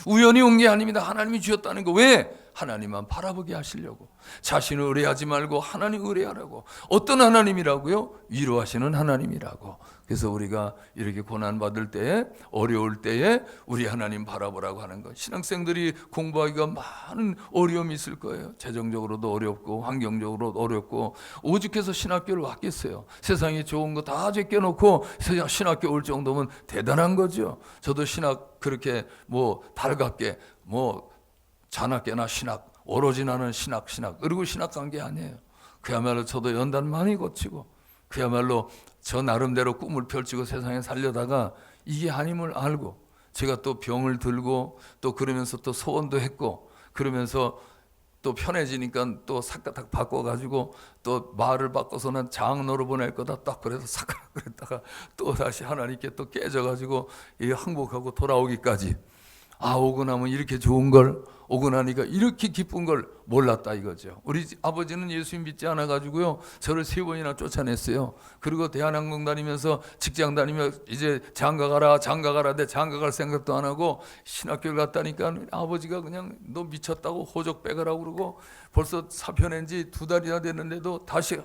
우연히 온 게 아닙니다. 하나님이 주셨다는 거. 왜? 하나님만 바라보게 하시려고. 자신을 의뢰하지 말고 하나님 의뢰하라고. 어떤 하나님이라고요? 위로하시는 하나님이라고. 그래서 우리가 이렇게 고난받을 때에, 어려울 때에 우리 하나님 바라보라고 하는 것. 신학생들이 공부하기가 많은 어려움이 있을 거예요. 재정적으로도 어렵고 환경적으로도 어렵고 오죽해서 신학교를 왔겠어요. 세상에 좋은 거 다 제껴놓고 신학교 올 정도면 대단한 거죠. 저도 신학 그렇게 뭐 달갑게 뭐 자나깨나 신학, 오로지 나는 신학 그리고 신학 간 게 아니에요. 그야말로 저도 연단 많이 거치고 그야말로 저 나름대로 꿈을 펼치고 세상에 살려다가 이게 아님을 알고 제가 또 병을 들고 또 그러면서 또 소원도 했고 그러면서 또 편해지니까 또 삭딱 바꿔가지고 또 말을 바꿔서는 장로로 보낼 거다 딱 그래서 삭 그랬다가 또 다시 하나님께 또 깨져가지고 이 항복하고 돌아오기까지 오고 나면 이렇게 좋은 걸, 오고 나니까 이렇게 기쁜 걸 몰랐다 이거죠. 우리 아버지는 예수님 믿지 않아가지고요 저를 3번이나 쫓아냈어요. 그리고 대한항공 다니면서 직장 다니며 이제 장가가라 내 장가갈 생각도 안 하고 신학교를 갔다니까 아버지가 그냥 너 미쳤다고 호적 빼가라고 그러고 벌써 사표 낸 지 2달이나 됐는데도 다시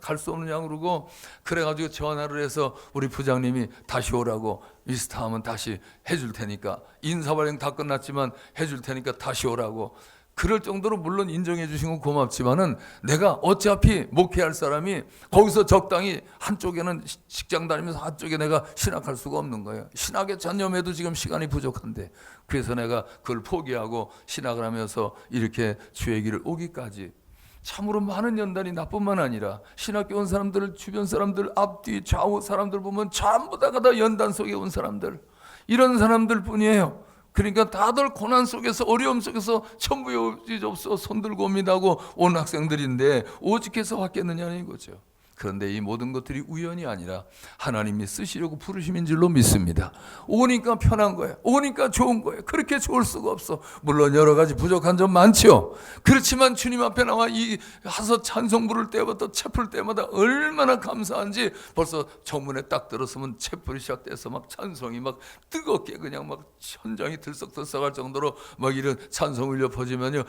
갈 수 없느냐고 그러고 그래가지고 전화를 해서 우리 부장님이 다시 오라고 위스타하면 다시 해줄 테니까 인사발령 다 끝났지만 해줄 테니까 다시 오라고 그럴 정도로 물론 인정해 주신 건 고맙지만은 내가 어차피 목회할 사람이 거기서 적당히 한쪽에는 직장 다니면서 한쪽에 내가 신학할 수가 없는 거예요. 신학에 전념해도 지금 시간이 부족한데 그래서 내가 그걸 포기하고 신학을 하면서 이렇게 주의 길을 오기까지 참으로 많은 연단이 나뿐만 아니라 신학교 온 사람들, 주변 사람들, 앞뒤 좌우 사람들 보면 전부 다가 다 연단 속에 온 사람들 이런 사람들 뿐이에요. 그러니까 다들 고난 속에서 어려움 속에서 천부의 없어 손 들고 옵니다 하고 온 학생들인데 오직해서 왔겠느냐는 이거죠. 그런데 이 모든 것들이 우연이 아니라 하나님이 쓰시려고 부르심인 줄로 믿습니다. 오니까 편한 거예요. 오니까 좋은 거예요. 그렇게 좋을 수가 없어. 물론 여러 가지 부족한 점 많죠. 그렇지만 주님 앞에 나와 이 하서 찬송 부를 때부터 채플 때마다 얼마나 감사한지 벌써 정문에 딱 들었으면 채플이 시작돼서 막 찬송이 막 뜨겁게 그냥 막 현장이 들썩들썩할 정도로 막 이런 찬송 울려 퍼지면요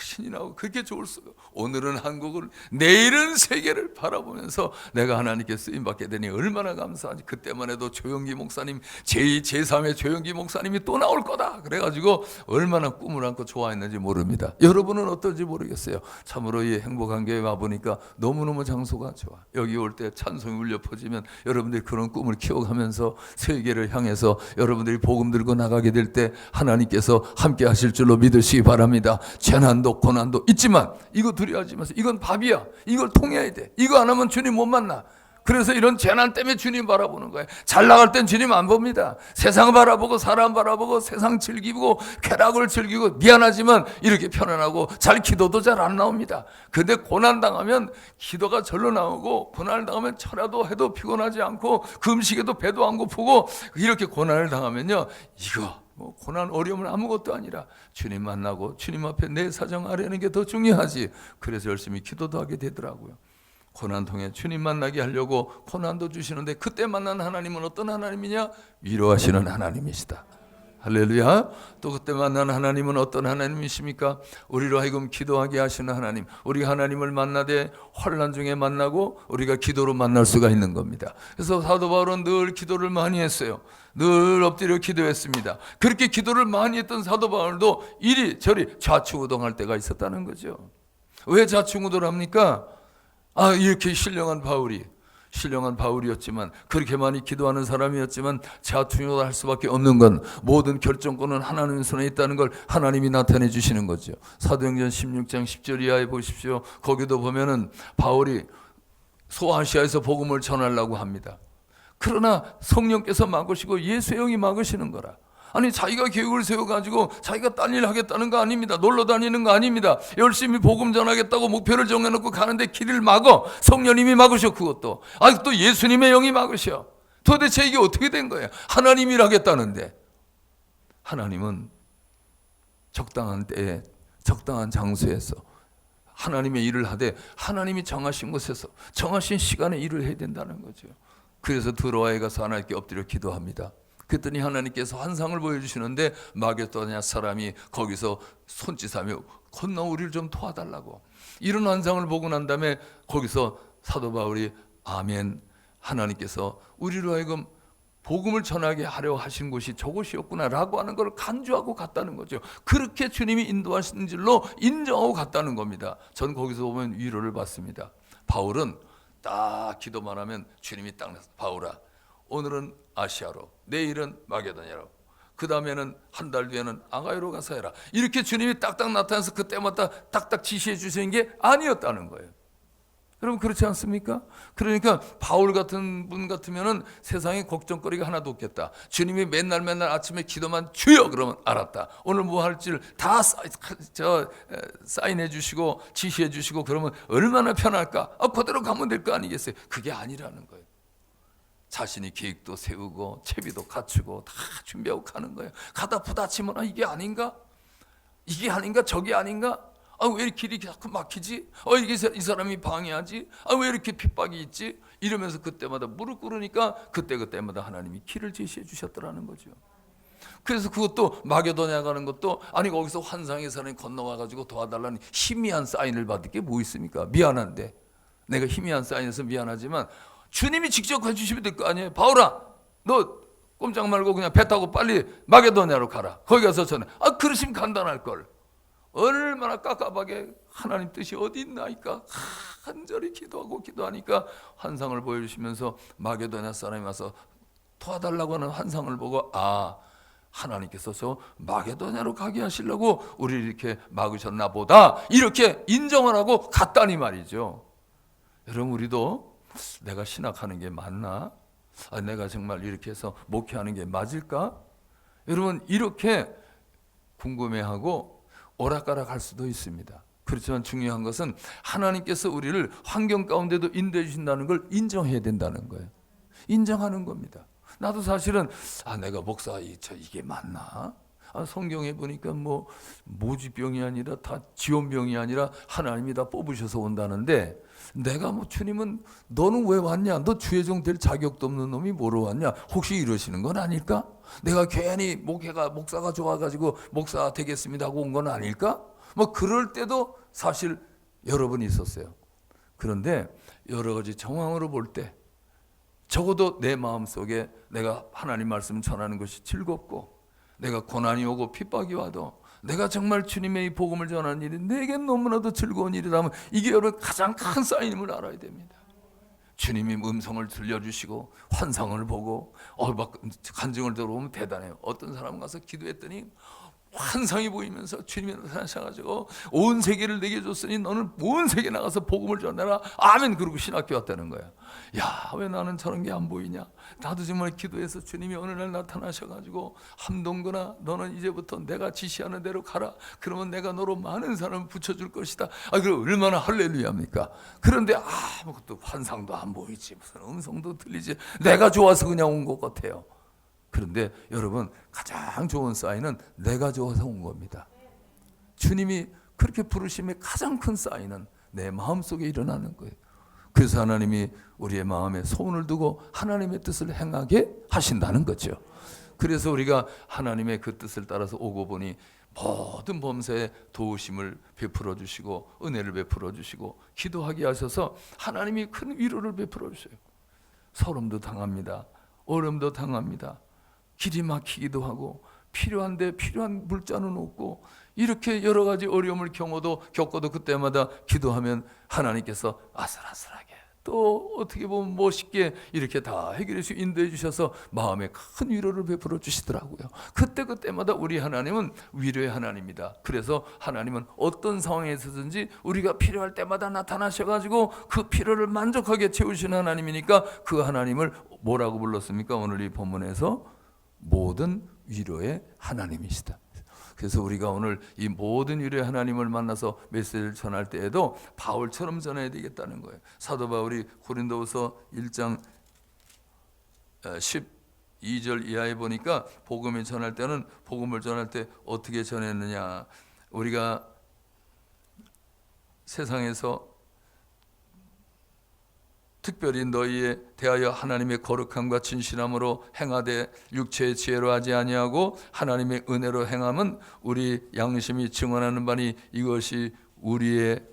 신이 나고 그렇게 좋을 수가. 오늘은 한국을 내일은 세계를 바라보면서 내가 하나님께 쓰임받게 되니 얼마나 감사한지. 그때만 해도 조영기 목사님 제2, 제3의 조영기 목사님이 또 나올 거다 그래가지고 얼마나 꿈을 안고 좋아했는지 모릅니다. 여러분은 어떨지 모르겠어요. 참으로 이 행복한 교회 와보니까 너무너무 장소가 좋아. 여기 올 때 찬송이 울려 퍼지면 여러분들이 그런 꿈을 키워가면서 세계를 향해서 여러분들이 복음 들고 나가게 될 때 하나님께서 함께 하실 줄로 믿으시기 바랍니다. 재난도 고난도 있지만 이거 두려워하지 마세요. 이건 밥이야. 이걸 통해야 돼. 이거 안 하면 주님 못 만나. 그래서 이런 재난 때문에 주님 바라보는 거예요. 잘 나갈 땐 주님 안 봅니다. 세상 바라보고 사람 바라보고 세상 즐기고 쾌락을 즐기고 미안하지만 이렇게 편안하고 잘 기도도 잘 안 나옵니다. 근데 고난 당하면 기도가 절로 나오고 고난을 당하면 철야도 해도 피곤하지 않고 금식에도 배도 안 고프고 이렇게 고난을 당하면요 이거 고난 어려움은 아무것도 아니라 주님 만나고 주님 앞에 내 사정 아뢰는 게 더 중요하지. 그래서 열심히 기도도 하게 되더라고요. 고난 통해 주님 만나게 하려고 고난도 주시는데 그때 만난 하나님은 어떤 하나님이냐? 위로하시는 하나님이시다. 할렐루야. 또 그때 만난 하나님은 어떤 하나님이십니까? 우리로 하여금 기도하게 하시는 하나님. 우리가 하나님을 만나되 환난 중에 만나고 우리가 기도로 만날 수가 있는 겁니다. 그래서 사도 바울은 늘 기도를 많이 했어요. 늘 엎드려 기도했습니다. 그렇게 기도를 많이 했던 사도 바울도 이리저리 좌충우동할 때가 있었다는 거죠. 왜 좌충우돌합니까? 이렇게 신령한 바울이었지만 그렇게 많이 기도하는 사람이었지만 좌충우돌할 수밖에 없는 건 모든 결정권은 하나님 손에 있다는 걸 하나님이 나타내 주시는 거죠. 사도행전 16장 10절 이하에 보십시오. 거기도 보면은 바울이 소아시아에서 복음을 전하려고 합니다. 그러나 성령께서 막으시고 예수의 영이 막으시는 거라. 아니 자기가 계획을 세워가지고 자기가 딴 일 하겠다는 거 아닙니다. 놀러 다니는 거 아닙니다. 열심히 복음 전하겠다고 목표를 정해놓고 가는데 길을 막어. 성령님이 막으셔. 그것도 또 예수님의 영이 막으셔. 도대체 이게 어떻게 된 거예요? 하나님이 하겠다는데. 하나님은 적당한 때에 적당한 장소에서 하나님의 일을 하되 하나님이 정하신 곳에서 정하신 시간에 일을 해야 된다는 거죠. 그래서 드로아에 가서 하나님께 엎드려 기도합니다. 그랬더니 하나님께서 환상을 보여주시는데 마게도냐 사람이 거기서 손짓하며 건너 우리를 좀 도와달라고. 이런 환상을 보고 난 다음에 거기서 사도 바울이 아멘, 하나님께서 우리로 하여금 복음을 전하게 하려 하신 곳이 저곳이었구나라고 하는 걸 간주하고 갔다는 거죠. 그렇게 주님이 인도하신 줄로 인정하고 갔다는 겁니다. 전 거기서 보면 위로를 받습니다. 바울은 딱 기도만 하면 주님이 딱 나서 바울아 오늘은 아시아로 내일은 마게도냐로 그 다음에는 한 달 뒤에는 아가이로 가서 해라. 이렇게 주님이 딱딱 나타나서 그때마다 딱딱 지시해 주시는 게 아니었다는 거예요. 여러분 그렇지 않습니까? 그러니까 바울 같은 분 같으면은 세상에 걱정거리가 하나도 없겠다. 주님이 맨날 아침에 기도만 주여 그러면 알았다. 오늘 뭐 할지를 다 사인해 주시고 지시해 주시고 그러면 얼마나 편할까? 그대로 가면 될 거 아니겠어요? 그게 아니라는 거예요. 자신이 계획도 세우고 채비도 갖추고 다 준비하고 가는 거예요. 가다 부딪히면 이게 아닌가? 이게 아닌가? 저게 아닌가? 왜 이렇게 길이 자꾸 막히지? 이게 이 사람이 방해하지? 왜 이렇게 핍박이 있지? 이러면서 그때마다 무릎 꿇으니까 그때마다 하나님이 길을 제시해 주셨더라는 거죠. 그래서 그것도 마게도냐 가는 것도 거기서 환상의 산에 건너와 가지고 도와달라는 희미한 사인을 받을 게 뭐 있습니까? 미안한데 내가 희미한 사인에서 미안하지만 주님이 직접 해주시면 될 거 아니에요. 바울아, 너 꼼짝 말고 그냥 배 타고 빨리 마게도냐로 가라. 거기 가서 전해. 그러시면 간단할 걸. 얼마나 깝깝하게 하나님 뜻이 어디 있나니까 간절히 기도하니까 환상을 보여주시면서 마게도냐 사람이 와서 도와달라고 하는 환상을 보고 하나님께서 저 마게도냐로 가게 하시려고 우리를 이렇게 막으셨나 보다 이렇게 인정을 하고 갔다니 말이죠. 여러분 우리도 내가 신학하는 게 맞나? 내가 정말 이렇게 해서 목회하는 게 맞을까? 여러분 이렇게 궁금해하고 오락가락할 수도 있습니다. 그렇지만 중요한 것은 하나님께서 우리를 환경 가운데도 인도해 주신다는 걸 인정해야 된다는 거예요. 인정하는 겁니다. 나도 사실은 내가 목사 이게 맞나? 성경에 보니까 모지병이 아니라 다 지원병이 아니라 하나님이 다 뽑으셔서 온다는데 내가 주님은 너는 왜 왔냐? 너 주의종 될 자격도 없는 놈이 뭐로 왔냐? 혹시 이러시는 건 아닐까? 내가 괜히 목사가 좋아가지고 목사 되겠습니다 하고 온 건 아닐까? 그럴 때도 사실 여러 번 있었어요. 그런데 여러 가지 정황으로 볼 때 적어도 내 마음속에 내가 하나님 말씀 전하는 것이 즐겁고 내가 고난이 오고 핍박이 와도 내가 정말 주님의 이 복음을 전하는 일이 내겐 너무나도 즐거운 일이라면 이게 여러분 가장 큰 사인임을 알아야 됩니다. 주님이 음성을 들려주시고 환상을 보고 막 간증을 들어보면 대단해요. 어떤 사람 가서 기도했더니 환상이 보이면서 주님이 나타나셔가지고 온 세계를 내게 줬으니 너는 온 세계 나가서 복음을 전해라. 아멘. 그러고 신학교 왔다는 거야. 왜 나는 저런 게 안 보이냐? 나도 정말 기도해서 주님이 어느 날 나타나셔가지고 함동근아 너는 이제부터 내가 지시하는 대로 가라. 그러면 내가 너로 많은 사람을 붙여줄 것이다. 그럼 얼마나 할렐루야입니까? 그런데 아무것도 환상도 안 보이지 무슨 음성도 들리지. 내가 좋아서 그냥 온 것 같아요. 그런데 여러분 가장 좋은 사인은 내가 좋아서 온 겁니다. 주님이 그렇게 부르심의 가장 큰 사인은 내 마음속에 일어나는 거예요. 그래서 하나님이 우리의 마음에 소원을 두고 하나님의 뜻을 행하게 하신다는 거죠. 그래서 우리가 하나님의 그 뜻을 따라서 오고 보니 모든 범사에 도우심을 베풀어 주시고 은혜를 베풀어 주시고 기도하게 하셔서 하나님이 큰 위로를 베풀어 주셔요. 소름도 당합니다. 얼음도 당합니다. 길이 막히기도 하고 필요한데 필요한 물자는 없고 이렇게 여러 가지 어려움을 겪어도 그때마다 기도하면 하나님께서 아슬아슬하게 또 어떻게 보면 멋있게 이렇게 다 해결해서 인도해 주셔서 마음에 큰 위로를 베풀어 주시더라고요. 그때마다 우리 하나님은 위로의 하나님입니다. 그래서 하나님은 어떤 상황에서든지 우리가 필요할 때마다 나타나셔가지고 그 필요를 만족하게 채우시는 하나님이니까 그 하나님을 뭐라고 불렀습니까? 오늘 이 본문에서 모든 위로의 하나님이시다. 그래서 우리가 오늘 이 모든 위로의 하나님을 만나서 메시지를 전할 때에도 바울처럼 전해야 되겠다는 거예요. 사도 바울이 고린도후서 1장 12절 이하에 보니까 복음을 전할 때 어떻게 전했느냐. 우리가 세상에서 특별히 너희에 대하여 하나님의 거룩함과 진실함으로 행하되 육체의 지혜로 하지 아니하고 하나님의 은혜로 행함은 우리 양심이 증언하는 바니 이것이 우리의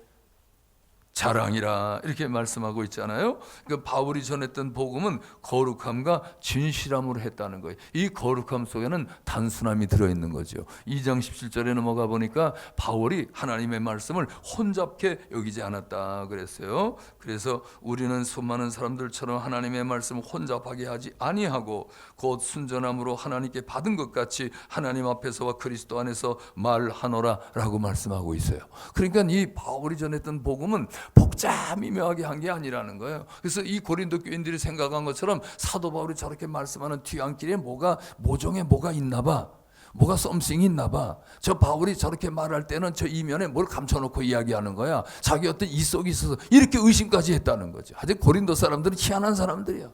자랑이라 이렇게 말씀하고 있잖아요. 그러니까 바울이 전했던 복음은 거룩함과 진실함으로 했다는 거예요. 이 거룩함 속에는 단순함이 들어있는 거죠. 2장 17절에 넘어가 보니까 바울이 하나님의 말씀을 혼잡게 여기지 않았다 그랬어요. 그래서 우리는 수많은 사람들처럼 하나님의 말씀을 혼잡하게 하지 아니하고 곧 순전함으로 하나님께 받은 것 같이 하나님 앞에서와 그리스도 안에서 말하노라 라고 말씀하고 있어요. 그러니까 이 바울이 전했던 복음은 복잡미묘하게 한 게 아니라는 거예요. 그래서 이 고린도 교인들이 생각한 것처럼 사도 바울이 저렇게 말씀하는 뒤안길에 모종에 뭐가 있나 봐. 뭐가 썸씽이 있나 봐. 저 바울이 저렇게 말할 때는 저 이면에 뭘 감춰놓고 이야기하는 거야. 자기 어떤 이속이 있어서 이렇게 의심까지 했다는 거죠. 아직 고린도 사람들은 희한한 사람들이야.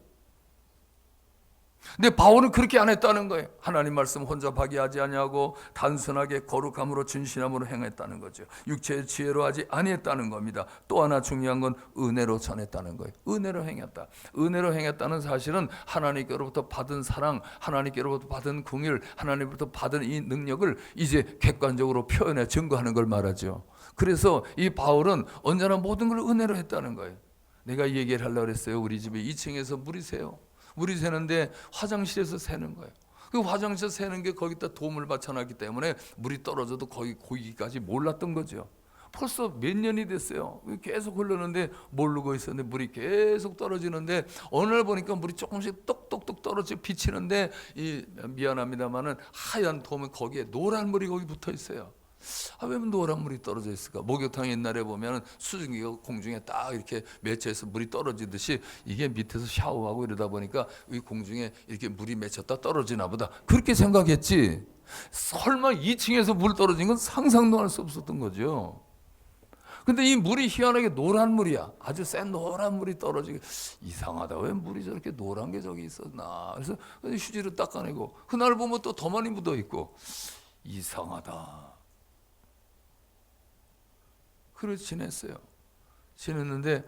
근데 바울은 그렇게 안 했다는 거예요. 하나님 말씀 혼자 파기하지 아니하고 단순하게 거룩함으로 진실함으로 행했다는 거죠. 육체의 지혜로 하지 아니했다는 겁니다. 또 하나 중요한 건 은혜로 전했다는 거예요. 은혜로 행했다. 은혜로 행했다는 사실은 하나님께로부터 받은 사랑, 하나님께로부터 받은 긍휼, 하나님께로부터 받은 이 능력을 이제 객관적으로 표현해 증거하는 걸 말하죠. 그래서 이 바울은 언제나 모든 걸 은혜로 했다는 거예요. 내가 이 얘기를 하려고 그랬어요. 우리 집에 2층에서 물이 새요. 물이 새는데 화장실에서 새는 거예요. 그 화장실에서 새는 게 거기다 도움을 받쳐놨기 때문에 물이 떨어져도 거기 고기까지 몰랐던 거죠. 벌써 몇 년이 됐어요. 계속 흐르는데 모르고 있었는데 물이 계속 떨어지는데 어느 날 보니까 물이 조금씩 똑똑똑 떨어지고 비치는데 미안합니다만은 하얀 돔은 거기에 노란 물이 거기 붙어 있어요. 왜 노란 물이 떨어져 있을까? 목욕탕 옛날에 보면 수증기가 공중에 딱 이렇게 맺혀서 물이 떨어지듯이 이게 밑에서 샤워하고 이러다 보니까 이 공중에 이렇게 물이 맺혔다 떨어지나 보다. 그렇게 생각했지. 설마 2층에서 물 떨어진 건 상상도 할 수 없었던 거죠. 근데 이 물이 희한하게 노란 물이야. 아주 센 노란 물이 떨어지게 이상하다. 왜 물이 저렇게 노란 게 저기 있었나. 그래서 휴지로 닦아내고 그날 보면 또 더 많이 묻어 있고 이상하다. 그렇게 지냈어요. 지냈는데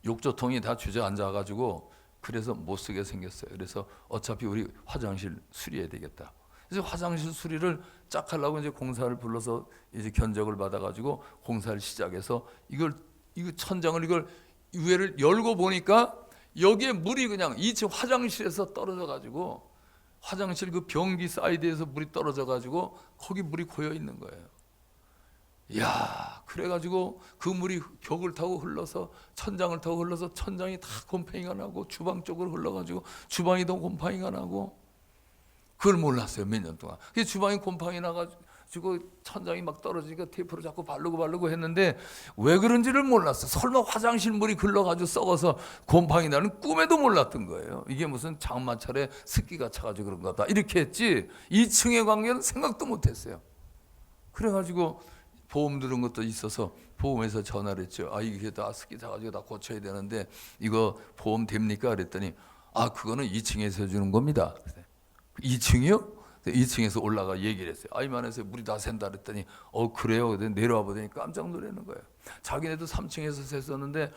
욕조통이 다 주저앉아가지고 그래서 못 쓰게 생겼어요. 그래서 어차피 우리 화장실 수리해야 되겠다. 그래서 화장실 수리를 쫙 하려고 이제 공사를 불러서 이제 견적을 받아가지고 공사를 시작해서 이거 천장을 이걸 위에를 열고 보니까 여기에 물이 그냥 2층 화장실에서 떨어져가지고 화장실 그 변기 사이드에서 물이 떨어져가지고 거기 물이 고여 있는 거예요. 야, 그래가지고 그 물이 벽을 타고 흘러서 천장을 타고 흘러서 천장이 다 곰팡이가 나고 주방 쪽으로 흘러가지고 주방이도 곰팡이가 나고 그걸 몰랐어요. 몇 년 동안. 그 주방이 곰팡이 나가지고 천장이 막 떨어지니까 테이프로 자꾸 바르고 했는데 왜 그런지를 몰랐어. 설마 화장실 물이 흘러가지고 썩어서 곰팡이 나는 꿈에도 몰랐던 거예요. 이게 무슨 장마철에 습기가 차가지고 그런 거다 이렇게 했지 2층의 관계는 생각도 못했어요. 그래가지고 보험 들은 것도 있어서 보험에서 전화를 했죠. 이게 다 습기 차가지고 다 고쳐야 되는데 이거 보험 됩니까? 그랬더니 그거는 2층에서 해주는 겁니다. 2층이요? 2층에서 올라가 얘기를 했어요. 이만해서 물이 다 샌다 그랬더니 그래요? 내려와 보더니 깜짝 놀라는 거예요. 자기네도 3층에서 샜었는데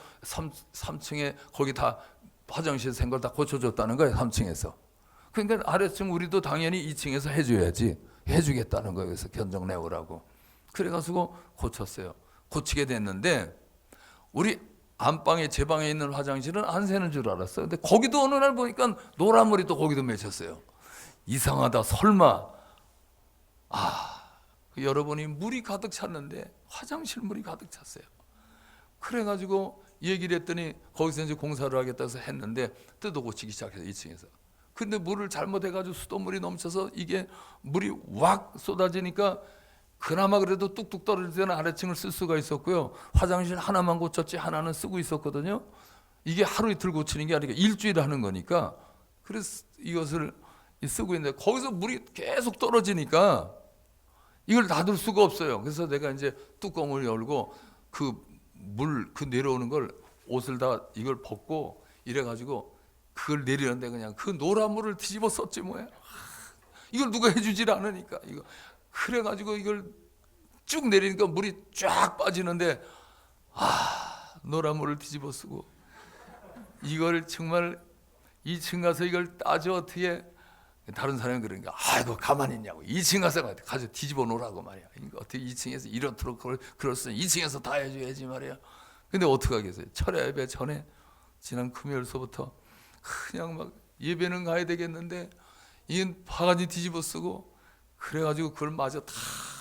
3층에 거기 다 화장실 샌 걸 다 고쳐줬다는 거예요. 3층에서. 그러니까 아래층 우리도 당연히 2층에서 해줘야지. 해주겠다는 거예요. 그래서 견적 내오라고. 그래가지고 고쳤어요. 고치게 됐는데 우리 안방에 제 방에 있는 화장실은 안 새는 줄 알았어요. 근데 거기도 어느 날 보니까 노란물이 또 거기도 맺혔어요. 이상하다. 설마 여러분이 물이 가득 찼는데 화장실 물이 가득 찼어요. 그래가지고 얘기를 했더니 거기서 이제 공사를 하겠다 해서 했는데 뜯어 고치기 시작해서 2층에서. 근데 물을 잘못해가지고 수돗물이 넘쳐서 이게 물이 왁 쏟아지니까 그나마 그래도 뚝뚝 떨어질 때는 아래층을 쓸 수가 있었고요. 화장실 하나만 고쳤지 하나는 쓰고 있었거든요. 이게 하루 이틀 고치는 게 아니라 일주일 하는 거니까 그래서 이것을 쓰고 있는데 거기서 물이 계속 떨어지니까 이걸 놔둘 수가 없어요. 그래서 내가 이제 뚜껑을 열고 그 내려오는 걸 옷을 다 이걸 벗고 이래가지고 그걸 내리는데 그냥 그 노란 물을 뒤집어 썼지 뭐야. 이걸 누가 해주질 않으니까 이거. 그래가지고 이걸 쭉 내리니까 물이 쫙 빠지는데 노란 물을 뒤집어 쓰고 이걸 정말 2층 가서 이걸 따져 어떻게 다른 사람이 그러니까 이거 가만히 있냐고 2층 가서 뒤집어 놓으라고 말이야. 어떻게 2층에서 이렇도록 그랬으니 2층에서 다 해줘야지 말이야. 근데 어떡하겠어요. 철야 예배 전에 지난 금요일서부터 그냥 막 예배는 가야 되겠는데 이 바가지 뒤집어 쓰고 그래가지고 그걸 마저 다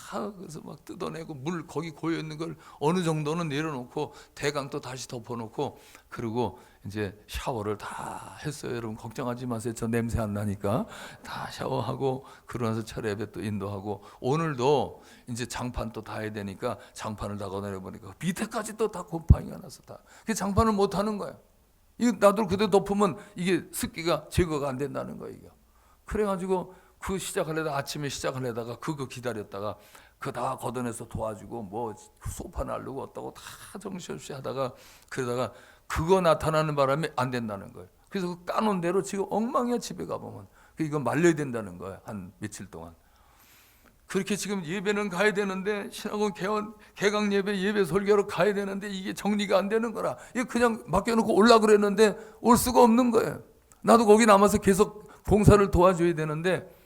다 그래서 막 뜯어내고 물 거기 고여 있는 걸 어느 정도는 내려놓고 대강 또 다시 덮어놓고 그리고 이제 샤워를 다 했어요. 여러분 걱정하지 마세요. 저 냄새 안 나니까 다 샤워하고 그러면서 철야 예배 또 인도하고 오늘도 이제 장판 또 다 해야 되니까 장판을 다 걷어내 보니까 밑에까지 또 다 곰팡이가 나서 다 그 장판을 못 하는 거야. 이거 놔두고 그대로 덮으면 이게 습기가 제거가 안 된다는 거예요. 이거. 그래가지고 그 시작하려다가 아침에 시작하려다가 그거 기다렸다가 그거 다 걷어내서 도와주고 뭐 소파 날르고 어떠고 다 정신없이 하다가 그러다가 그거 나타나는 바람에 안 된다는 거예요. 그래서 그 까놓은 대로 지금 엉망이야. 집에 가보면 이거 말려야 된다는 거예요. 한 며칠 동안. 그렇게 지금 예배는 가야 되는데 신학원 개강 예배 설교로 가야 되는데 이게 정리가 안 되는 거라. 이거 그냥 맡겨놓고 올라 그랬는데 올 수가 없는 거예요. 나도 거기 남아서 계속 봉사를 도와줘야 되는데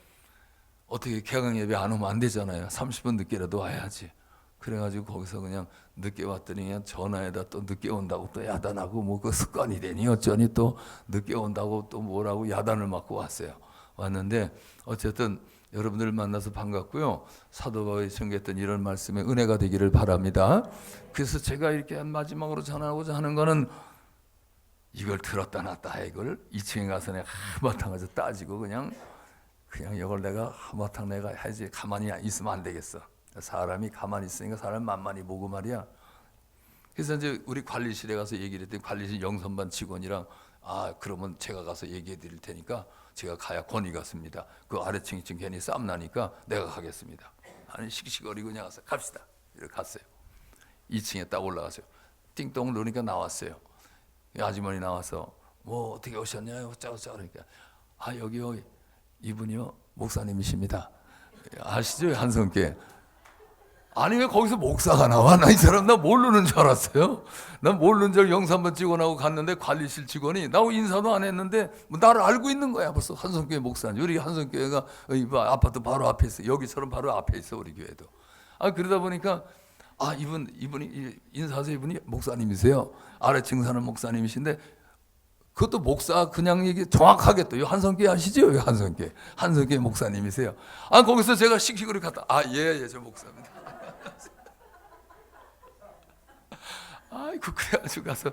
어떻게 개강 예배 안 오면 안 되잖아요. 30분 늦게라도 와야지. 그래가지고 거기서 그냥 늦게 왔더니 그냥 전화에다 또 늦게 온다고 또 야단하고 뭐 그 습관이 되니 어쩌니 또 늦게 온다고 또 뭐라고 야단을 맞고 왔어요. 왔는데 어쨌든 여러분들 만나서 반갑고요. 사도 바울이 전개했던 이런 말씀에 은혜가 되기를 바랍니다. 그래서 제가 이렇게 마지막으로 전하고자 하는 거는 이걸 들었다 놨다 이걸 2층에 가서 내가 한바탕 가서 따지고 그냥 이걸 내가 한바탕 내가 해야지. 가만히 있으면 안 되겠어. 사람이 가만히 있으니까 사람 만만히 보고 말이야. 그래서 이제 우리 관리실에 가서 얘기를 했더니 관리실 영선반 직원이랑 그러면 제가 가서 얘기해 드릴 테니까 제가 가야 권위 같습니다. 그 아래층 2층 괜히 싸움 나니까 내가 가겠습니다. 아니 씩씩거리고 그냥 가서 갑시다. 이렇게 갔어요. 2층에 딱 올라가서요. 띵동 누르니까 나왔어요. 아주머니 나와서 뭐 어떻게 오셨냐요? 어쩌고저쩌고 그러니까 여기요 이분이요 목사님이십니다. 아시죠? 한성께. 아니 왜 거기서 목사가 나와? 나 이 사람 나 모르는 줄 알았어요. 난 모르는 줄 영상 한번 찍어나고 갔는데 관리실 직원이 나하고 인사도 안 했는데 뭐 나를 알고 있는 거야. 벌써 한성교회 목사님. 우리 한성교회가 아파트 바로 앞에 있어. 여기처럼 바로 앞에 있어 우리 교회도. 그러다 보니까 이분이 인사하세요. 이분이 목사님이세요. 아래층 사는 목사님이신데 그것도 목사 그냥 얘기 정확하게 또 한성교회 아시죠? 한성교회 목사님이세요. 거기서 제가 씩씩거리 갔다. 예, 저 목사입니다. 그래가지고 가서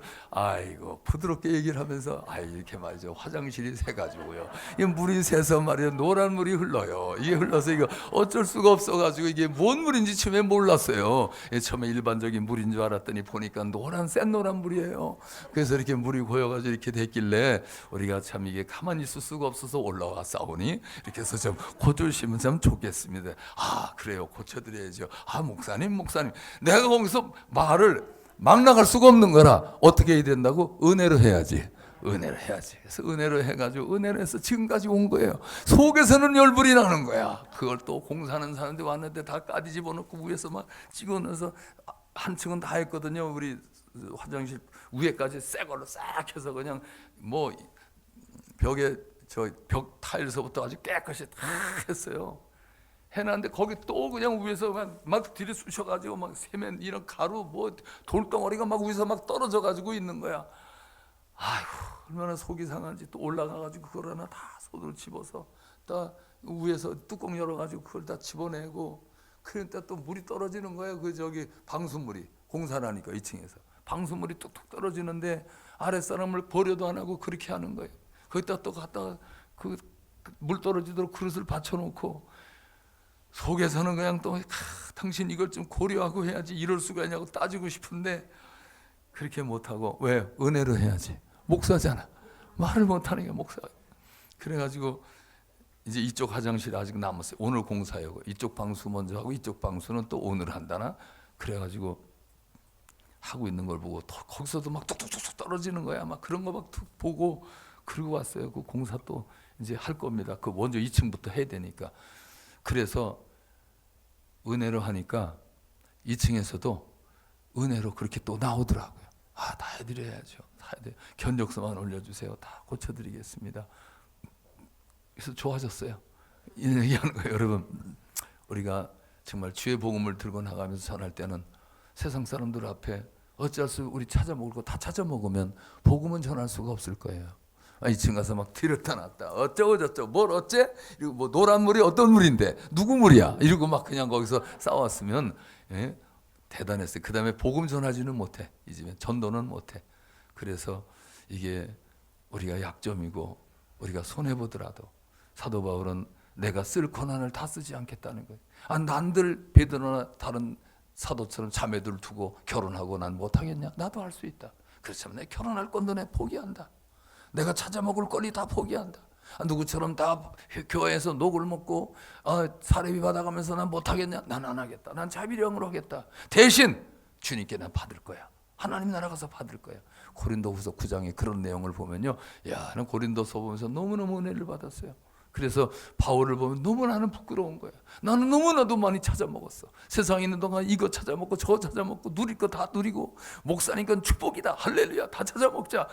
부드럽게 얘기를 하면서 이렇게 말이죠. 화장실이 새가지고요. 이 물이 새서 말이에요. 노란 물이 흘러요. 이게 흘러서 이거 어쩔 수가 없어가지고 이게 뭔 물인지 처음에 몰랐어요. 처음에 일반적인 물인 줄 알았더니 보니까 센 노란 물이에요. 그래서 이렇게 물이 고여가지고 이렇게 됐길래 우리가 참 이게 가만히 있을 수가 없어서 올라와 싸우니 이렇게 해서 좀 고쳐주시면 참 좋겠습니다. 그래요. 고쳐드려야죠. 목사님. 내가 거기서 말을 막 나갈 수가 없는 거라 어떻게 해야 된다고? 은혜로 해야지. 그래서 은혜로 해가지고 은혜로 해서 지금까지 온 거예요. 속에서는 열불이 나는 거야. 그걸 또 공사하는 사람들 왔는데 다 까디 집어넣고 위에서 막 찍어넣어서 한 층은 다 했거든요. 우리 화장실 위에까지 새 걸로 싹 해서 그냥 뭐 벽에 벽 타일서부터 아주 깨끗이 다 했어요. 해놨는데 거기 또 그냥 위에서 막 들이쑤셔가지고 막 세면 이런 가루 뭐 돌덩어리가 막 위에서 막 떨어져가지고 있는 거야. 얼마나 속이 상한지 또 올라가가지고 그걸 하나 다 손으로 집어서 또 위에서 뚜껑 열어가지고 그걸 다 집어내고 그러니까 또 물이 떨어지는 거야. 방수물이 공사하니까 2층에서 방수물이 뚝뚝 떨어지는데 아랫사람을 버려도 안 하고 그렇게 하는 거예요. 거기다 또 갖다가 물 떨어지도록 그릇을 받쳐놓고 속에서는 그냥 또 당신 이걸 좀 고려하고 해야지 이럴 수가 있냐고 따지고 싶은데 그렇게 못하고 왜? 은혜로 해야지. 목사잖아. 말을 못하는 게 목사. 그래가지고 이제 이쪽 화장실 아직 남았어요. 오늘 공사하고 이쪽 방수 먼저 하고 이쪽 방수는 또 오늘 한다나 그래가지고 하고 있는 걸 보고 거기서도 막 뚝뚝뚝 떨어지는 거야. 막 그런 거 막 보고 그러고 왔어요. 그 공사 또 이제 할 겁니다. 그 먼저 2층부터 해야 되니까. 그래서 은혜로 하니까 2층에서도 은혜로 그렇게 또 나오더라고요. 다 해드려야죠. 견적서만 올려주세요. 다 고쳐드리겠습니다. 그래서 좋아졌어요. 얘기하는 거예요. 여러분, 우리가 정말 주의 복음을 들고 나가면서 전할 때는 세상 사람들 앞에 어쩔 수 우리 찾아먹을 거 다 찾아먹으면 복음은 전할 수가 없을 거예요. 2층 가서 막 들었다 놨다 어쩌고 저쩌고 뭘 어째? 이러고 뭐 노란 물이 어떤 물인데 누구 물이야? 이러고 막 그냥 거기서 싸웠으면 예? 대단했어요. 그 다음에 복음 전하지는 못해. 이 집에 전도는 못해. 그래서 이게 우리가 약점이고 우리가 손해보더라도 사도 바울은 내가 쓸 고난을 다 쓰지 않겠다는 거예요. 난들 베드로나 다른 사도처럼 자매들 두고 결혼하고 난 못하겠냐? 나도 할 수 있다. 그렇지만 내 결혼할 건도 내 포기한다. 내가 찾아 먹을 거리 다 포기한다. 누구처럼 다 교회에서 녹을 먹고 사례비 받아가면서 난 못하겠냐? 난 안 하겠다. 난 자비령으로 하겠다. 대신 주님께 난 받을 거야. 하나님 나라 가서 받을 거야. 고린도후서 9장에 그런 내용을 보면요, 야, 난 고린도서 보면서 너무너무 은혜를 받았어요. 그래서 바울을 보면 너무 나는 부끄러운 거야. 나는 너무나도 많이 찾아 먹었어. 세상에 있는 동안 이거 찾아 먹고 저거 찾아 먹고 누릴 거 다 누리고 목사니까 축복이다. 할렐루야. 다 찾아 먹자.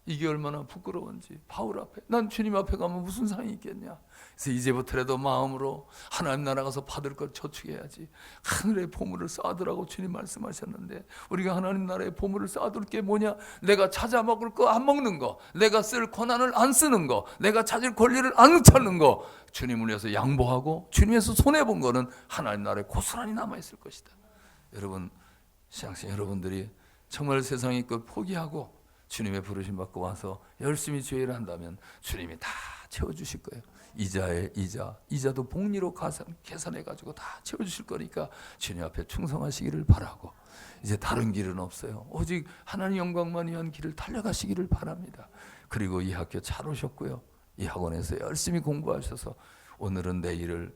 이게 얼마나 부끄러운지. 바울 앞에, 난 주님 앞에 가면 무슨 상이 있겠냐. 그래서 이제부터라도 마음으로 하나님 나라 가서 받을 것 저축해야지. 하늘의 보물을 쌓으라고 주님 말씀하셨는데 우리가 하나님 나라의 보물을 쌓아둘 게 뭐냐? 내가 찾아 먹을 거 안 먹는 거, 내가 쓸 권한을 안 쓰는 거, 내가 찾을 권리를 안 찾는 거, 주님을 위해서 양보하고 주님에서 손해본 거는 하나님 나라에 고스란히 남아있을 것이다. 여러분, 신앙생 여러분들이 정말 세상의 것 포기하고 주님의 부르심 받고 와서 열심히 죄를 한다면 주님이 다 채워주실 거예요. 이자에 이자도 복리로 계산해가지고 다 채워주실 거니까 주님 앞에 충성하시기를 바라고, 이제 다른 길은 없어요. 오직 하나님 영광만 위한 길을 달려가시기를 바랍니다. 그리고 이 학교 잘 오셨고요. 이 학원에서 열심히 공부하셔서 오늘은 내일을,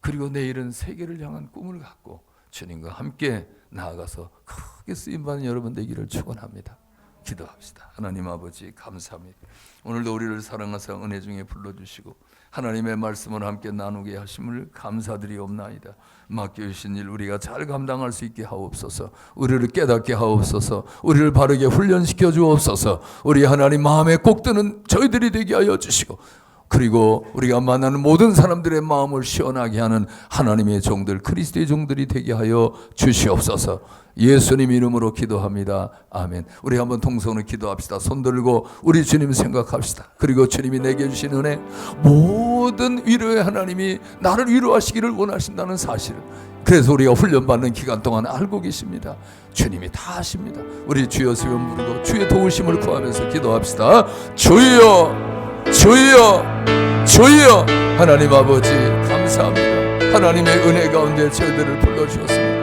그리고 내일은 세계를 향한 꿈을 갖고 주님과 함께 나아가서 크게 쓰임받는 여러분 되기를 축원합니다. 기도합시다. 하나님 아버지 감사합니다. 오늘도 우리를 사랑하사 은혜 중에 불러주시고 하나님의 말씀을 함께 나누게 하심을 감사드리옵나이다. 맡겨주신 일 우리가 잘 감당할 수 있게 하옵소서. 우리를 깨닫게 하옵소서. 우리를 바르게 훈련시켜 주옵소서. 우리 하나님 마음에 꼭 드는 저희들이 되게 하여 주시고, 그리고 우리가 만나는 모든 사람들의 마음을 시원하게 하는 하나님의 종들, 그리스도의 종들이 되게 하여 주시옵소서. 예수님 이름으로 기도합니다. 아멘. 우리 한번 통성으로 기도합시다. 손 들고 우리 주님 생각합시다. 그리고 주님이 내게 주신 은혜, 모든 위로의 하나님이 나를 위로하시기를 원하신다는 사실을, 그래서 우리가 훈련받는 기간 동안 알고 계십니다. 주님이 다 하십니다. 우리 주여 세번 부르고 주의 도우심을 구하면서 기도합시다. 주여, 주여, 주여. 하나님 아버지 감사합니다. 하나님의 은혜 가운데 저희들을 불러주셨습니다.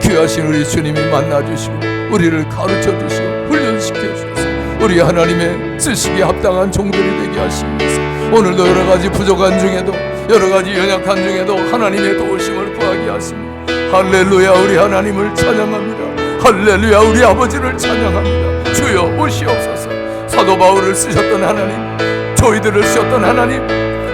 귀하신 우리 주님이 만나주시고 우리를 가르쳐주시고 훈련시켜주셔서 우리 하나님의 쓰시기에 합당한 종들이 되게 하시면서 오늘도 여러가지 부족한 중에도 여러가지 연약한 중에도 하나님의 도우심을 구하게 하십니다. 할렐루야. 우리 하나님을 찬양합니다. 할렐루야. 우리 아버지를 찬양합니다. 주여 오시옵소서. 사도 바울을 쓰셨던 하나님, 저희들을 쓰셨던 하나님,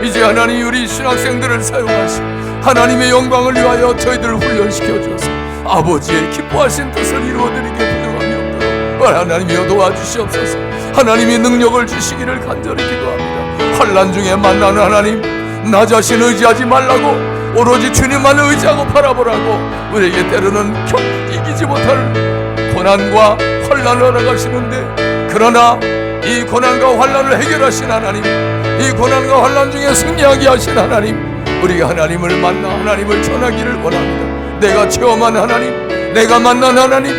이제 하나님 우리 신학생들을 사용하시고 하나님의 영광을 위하여 저희들을 훈련시켜 주셔서 아버지의 기뻐하신 뜻을 이루어드리게 부족함이 없도록 하나님이여 도와주시옵소서. 하나님이 능력을 주시기를 간절히 기도합니다. 환난 중에 만나는 하나님, 나 자신 의지하지 말라고 오로지 주님만 의지하고 바라보라고 우리에게 때로는 이기지 못할 고난과 환난을 허락하시는데, 그러나 이 고난과 환난을 해결하신 하나님, 이 고난과 환난 중에 승리하게 하신 하나님, 우리가 하나님을 만나 하나님을 전하기를 원합니다. 내가 체험한 하나님, 내가 만난 하나님,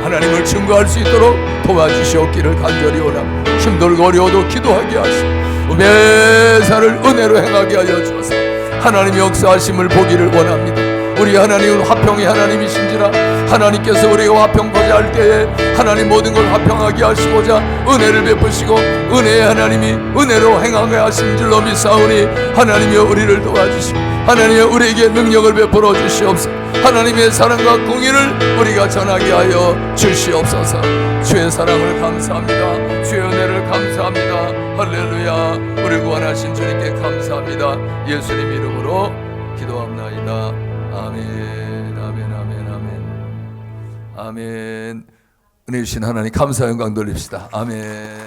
하나님을 증거할 수 있도록 도와주시옵기를 간절히 원합니다. 힘들고 어려워도 기도하게 하시고 매사를 은혜로 행하게 하여 주셔서 하나님의 역사하심을 보기를 원합니다. 우리 하나님은 화평의 하나님이신지라 하나님께서 우리가 화평하자 할 때에 하나님 모든 걸 화평하게 하시고자 은혜를 베푸시고 은혜의 하나님이 은혜로 행하게 하신 줄로 믿사오니 하나님이여 우리를 도와주시고 하나님이여 우리에게 능력을 베풀어 주시옵소서. 하나님의 사랑과 공의를 우리가 전하게 하여 주시옵소서. 주의 사랑을 감사합니다. 주의 은혜를 감사합니다. 할렐루야. 우리 구원하신 주님께 감사합니다. 예수님 이름으로 기도합나이다. 아멘, 아멘, 아멘, 아멘, 아멘. 은혜 주신 하나님 감사 영광 돌립시다. 아멘.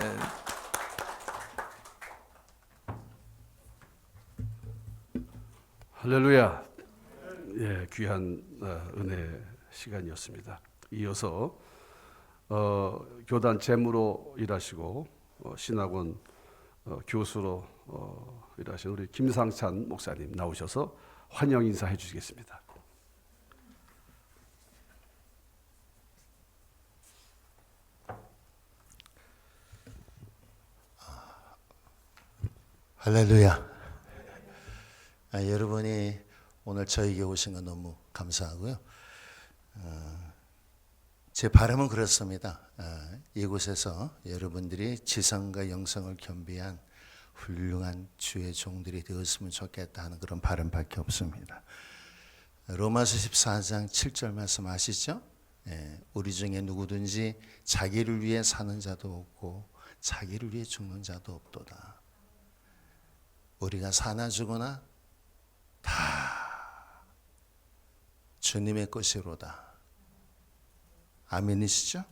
할렐루야. 예, 귀한 은혜 시간이었습니다. 이어서 교단 재무로 일하시고 신학원 교수로 일하신 우리 김상찬 목사님 나오셔서 환영 인사해 주시겠습니다. 할렐루야. 여러분이 오늘 저에게 오신 건 너무 감사하고요. 제 바람은 그렇습니다. 이곳에서 여러분들이 지성과 영성을 겸비한 훌륭한 주의 종들이 되었으면 좋겠다 하는 그런 바람밖에 없습니다. 로마서 14장 7절 말씀 아시죠? 우리 중에 누구든지 자기를 위해 사는 자도 없고 자기를 위해 죽는 자도 없도다. 우리가 사나 죽으나 다 주님의 것이로다. 아멘이시죠?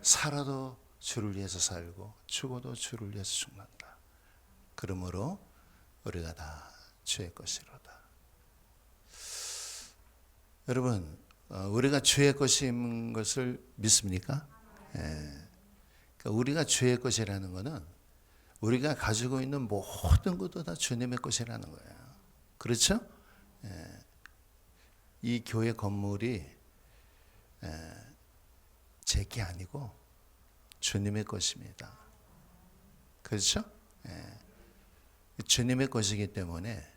살아도 주를 위해서 살고 죽어도 주를 위해서 죽는다. 그러므로 우리가 다 주의 것이로다. 여러분, 우리가 주의 것인 것을 믿습니까? 그러니까 우리가 주의 것이라는 것은 우리가 가지고 있는 모든 것도 다 주님의 것이라는 거예요. 그렇죠? 이 교회 건물이 제 게 아니고 주님의 것입니다. 그렇죠? 주님의 것이기 때문에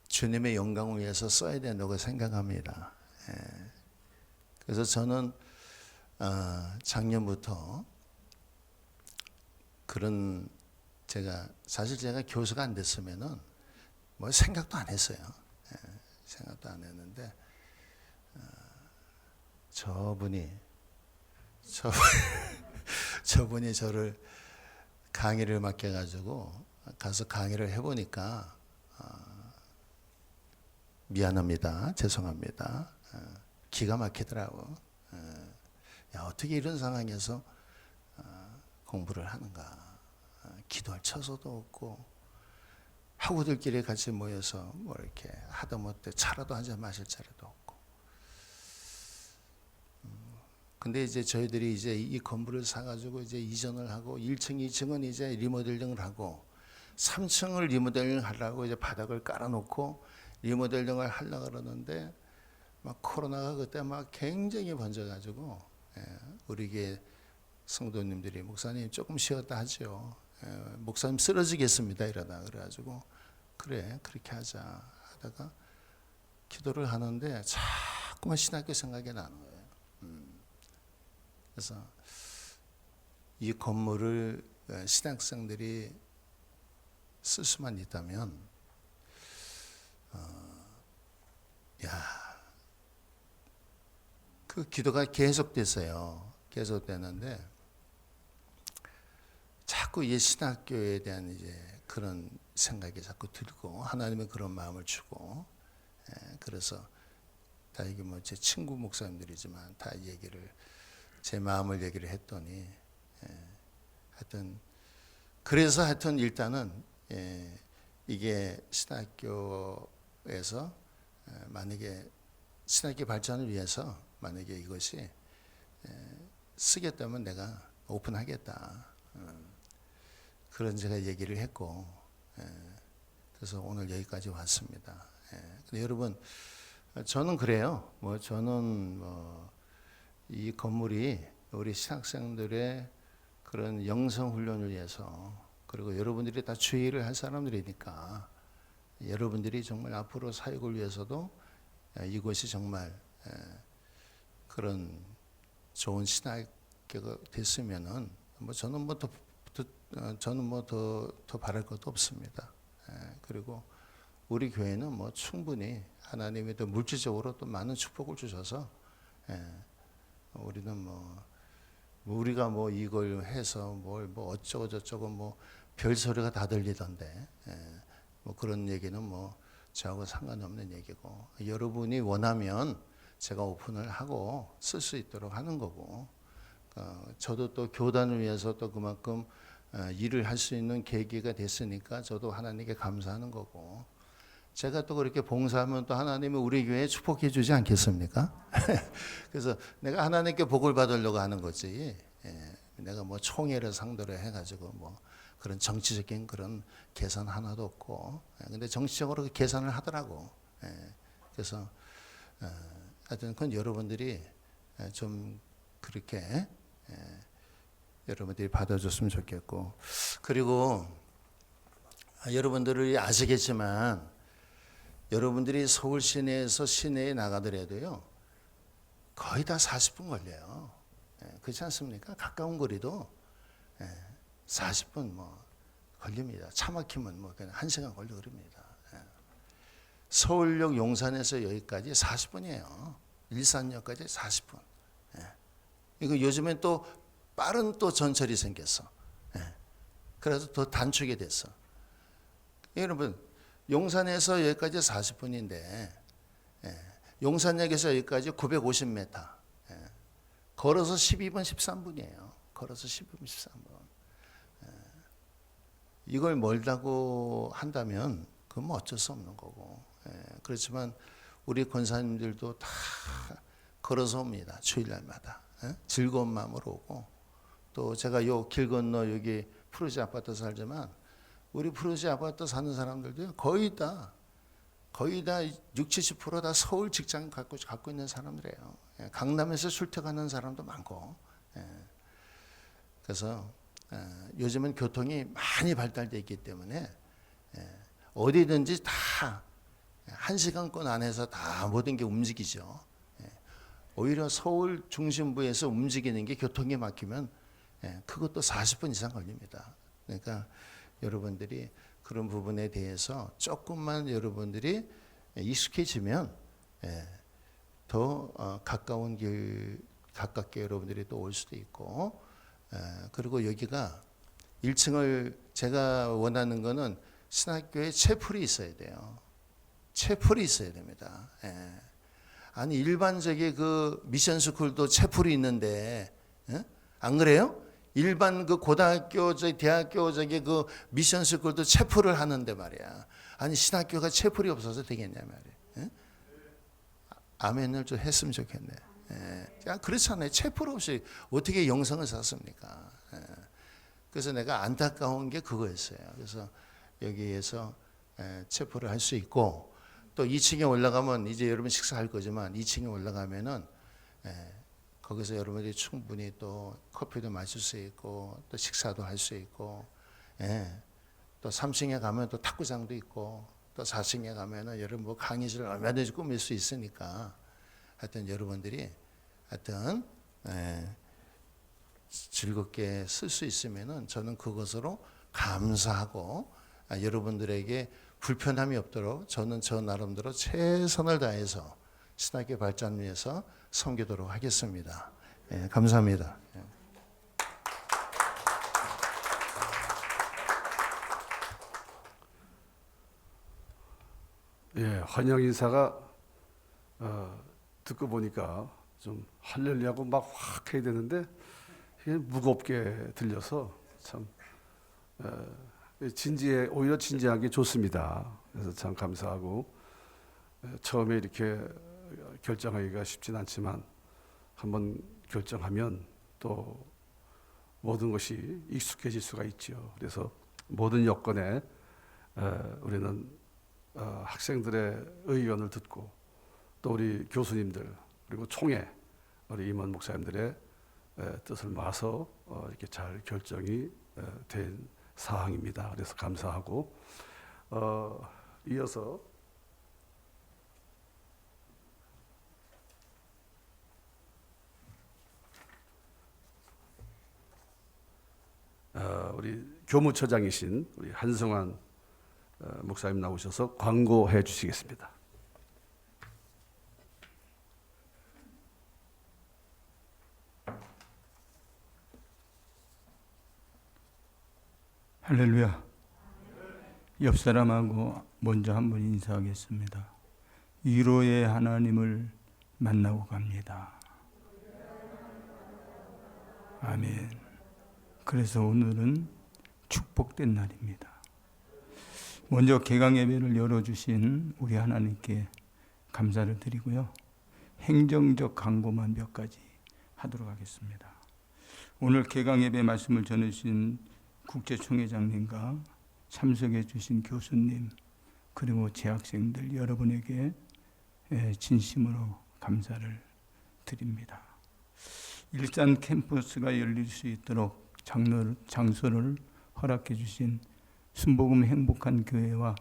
주님의 영광을 위해서 써야 된다고 생각합니다. 그래서 저는 작년부터 그런 사실 제가 교수가 안 됐으면은 뭐 생각도 안 했어요. 생각도 안 했는데 저분이 저를 강의를 맡겨가지고 가서 강의를 해보니까 미안합니다. 죄송합니다. 기가 막히더라고. 야, 어떻게 이런 상황에서 공부를 하는가. 기도할 처소도 없고 학우들끼리 같이 모여서 뭐 이렇게 하다못해 차라도 한잔 마실 자리도 없고. 근데 이제 저희들이 이제 이 건물을 사가지고 이제 이전을 하고 1층, 2층은 이제 리모델링을 하고 3층을 리모델링 하려고 이제 바닥을 깔아놓고 리모델링을 하려고 그러는데 막 코로나가 그때 막 굉장히 번져가지고 우리 교회 성도님들이 목사님 조금 쉬었다 하죠. 목사님 쓰러지겠습니다 이러다 그래가지고 그래 그렇게 하자 하다가 기도를 하는데 자꾸만 신학교 생각이 나는 거예요. 그래서 이 건물을 신학생들이 쓸 수만 있다면 그 기도가 계속됐어요. 계속되는데 자꾸 이 신학교에 대한 이제 그런 생각이 자꾸 들고 하나님의 그런 마음을 주고 그래서 다 이게 뭐 제 친구 목사님들이지만 다 얘기를 제 마음을 얘기를 했더니 하여튼 그래서 하여튼 일단은 이게 신학교에서 만약에 신학교 발전을 위해서 만약에 이것이 쓰겠다면 내가 오픈하겠다. 그런 제가 얘기를 했고 그래서 오늘 여기까지 왔습니다. 근데 여러분 저는 그래요. 저는 이 건물이 우리 신학생들의 그런 영성 훈련을 위해서 그리고 여러분들이 다 주의를 할 사람들이니까 여러분들이 정말 앞으로 사역을 위해서도 이곳이 정말 그런 좋은 신학교가 됐으면은 저는 더 바랄 것도 없습니다. 그리고 우리 교회는 충분히 하나님이 또 물질적으로 또 많은 축복을 주셔서 우리는 우리가 이걸 해서 어쩌고 저쩌고 별소리가 다 들리던데 그런 얘기는 저하고 상관없는 얘기고 여러분이 원하면 제가 오픈을 하고 쓸 수 있도록 하는 거고 저도 또 교단을 위해서 또 그만큼 일을 할 수 있는 계기가 됐으니까 저도 하나님께 감사하는 거고 제가 또 그렇게 봉사하면 또 하나님이 우리 교회에 축복해 주지 않겠습니까? 그래서 내가 하나님께 복을 받으려고 하는 거지 내가 뭐 총회를 상대로 해가지고 뭐 그런 정치적인 그런 계산 하나도 없고, 근데 정치적으로 계산을 하더라고. 그래서 하여튼 그건 여러분들이 좀 그렇게 여러분들이 받아줬으면 좋겠고, 그리고 여러분들이 아시겠지만 여러분들이 서울 시내에서 시내에 나가더라도요 거의 다 40분 걸려요. 그렇지 않습니까? 가까운 거리도 40분 뭐 걸립니다. 차 막히면 뭐 그냥 1시간 걸려 그럽니다. 서울역 용산에서 여기까지 40분이에요. 일산역까지 40분. 이거 요즘엔 또 빠른 또 전철이 생겼어. 그래서 더 단축이 됐어. 여러분, 용산에서 여기까지 40분인데 용산역에서 여기까지 950m. 걸어서 12분, 13분이에요. 걸어서 12분, 13분. 이걸 멀다고 한다면 그건 뭐 어쩔 수 없는 거고. 그렇지만 우리 권사님들도 다 걸어서 옵니다. 주일날마다. 즐거운 마음으로 오고, 또 제가 요 길 건너 여기 푸르지 아파트 살지만 우리 푸르지 아파트 사는 사람들도 거의 다 60, 70%다 서울 직장 갖고 있는 사람들이에요. 강남에서 출퇴근하는 사람도 많고. 그래서 요즘은 교통이 많이 발달되어 있기 때문에 어디든지 다 1시간권 안에서 다 모든 게 움직이죠. 오히려 서울 중심부에서 움직이는 게 교통이 막히면 그것도 40분 이상 걸립니다. 그러니까 여러분들이 그런 부분에 대해서 조금만 여러분들이 익숙해지면 더 가까운 길 가깝게 여러분들이 또 올 수도 있고, 그리고 여기가 1층을 제가 원하는 거는 신학교에 채플이 있어야 돼요. 채플이 있어야 됩니다. 아니 일반적인 그 미션 스쿨도 채플이 있는데 안 그래요? 일반 그 고등학교 대학교 그 미션 스쿨도 채플을 하는데 말이야. 아니 신학교가 채플이 없어서 되겠냐 말이야. 아멘을 좀 했으면 좋겠네. 그렇잖아요. 채플 없이 어떻게 영성을 쌓습니까? 그래서 내가 안타까운 게 그거였어요. 그래서 여기에서 채플을 할 수 있고, 또 2층에 올라가면 이제 여러분 식사할 거지만 2층에 올라가면은 거기서 여러분들이 충분히 또 커피도 마실 수 있고 또 식사도 할 수 있고, 또 3층에 가면 또 탁구장도 있고, 또 4층에 가면은 여러분 뭐 강의실을 얼마든지 꾸밀 수 있으니까, 하여튼 여러분들이 하여튼 즐겁게 쓸 수 있으면은 저는 그것으로 감사하고, 여러분들에게 불편함이 없도록 저는 저 나름대로 최선을 다해서 신학교 발전을 위해서 섬기도록 하겠습니다. 감사합니다. 환영 인사가 듣고 보니까 좀 할렐루야고 막 확 해야 되는데 이게 무겁게 들려서 참 오히려 진지한 게 좋습니다. 그래서 참 감사하고, 처음에 이렇게 결정하기가 쉽진 않지만 한번 결정하면 또 모든 것이 익숙해질 수가 있죠. 그래서 모든 여건에 우리는 학생들의 의견을 듣고, 또 우리 교수님들 그리고 총회 우리 임원 목사님들의 뜻을 모아서 이렇게 잘 결정이 된 사항입니다. 그래서 감사하고, 이어서 우리 교무처장이신 우리 한승환 목사님 나오셔서 광고해 주시겠습니다. 할렐루야. 옆 사람하고 먼저 한번 인사하겠습니다. 위로의 하나님을 만나고 갑니다. 아멘. 그래서 오늘은 축복된 날입니다. 먼저 개강 예배를 열어주신 우리 하나님께 감사를 드리고요. 행정적 광고만 몇 가지 하도록 하겠습니다. 오늘 개강예배 말씀을 전해주신 국제총회장님과 참석해 주신 교수님 그리고 재학생들 여러분에게 진심으로 감사를 드립니다. 일산 캠퍼스가 열릴 수 있도록 장소를 허락해 주신 순복음 행복한 교회와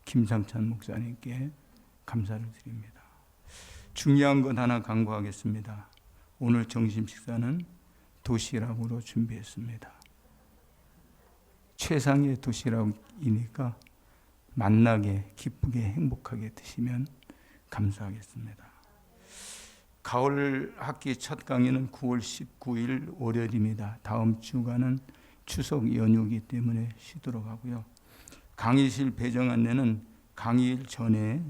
김상찬 목사님께 감사를 드립니다. 중요한 것 하나 강구하겠습니다. 오늘 점심 식사는 도시락으로 준비했습니다. 최상의 도시락이니까 맛나게 기쁘게 행복하게 드시면 감사하겠습니다. 가을 학기 첫 강의는 9월 19일 월요일입니다. 다음 주간은 추석 연휴이기 때문에 쉬도록 하고요. 강의실 배정 안내는 강의일 전에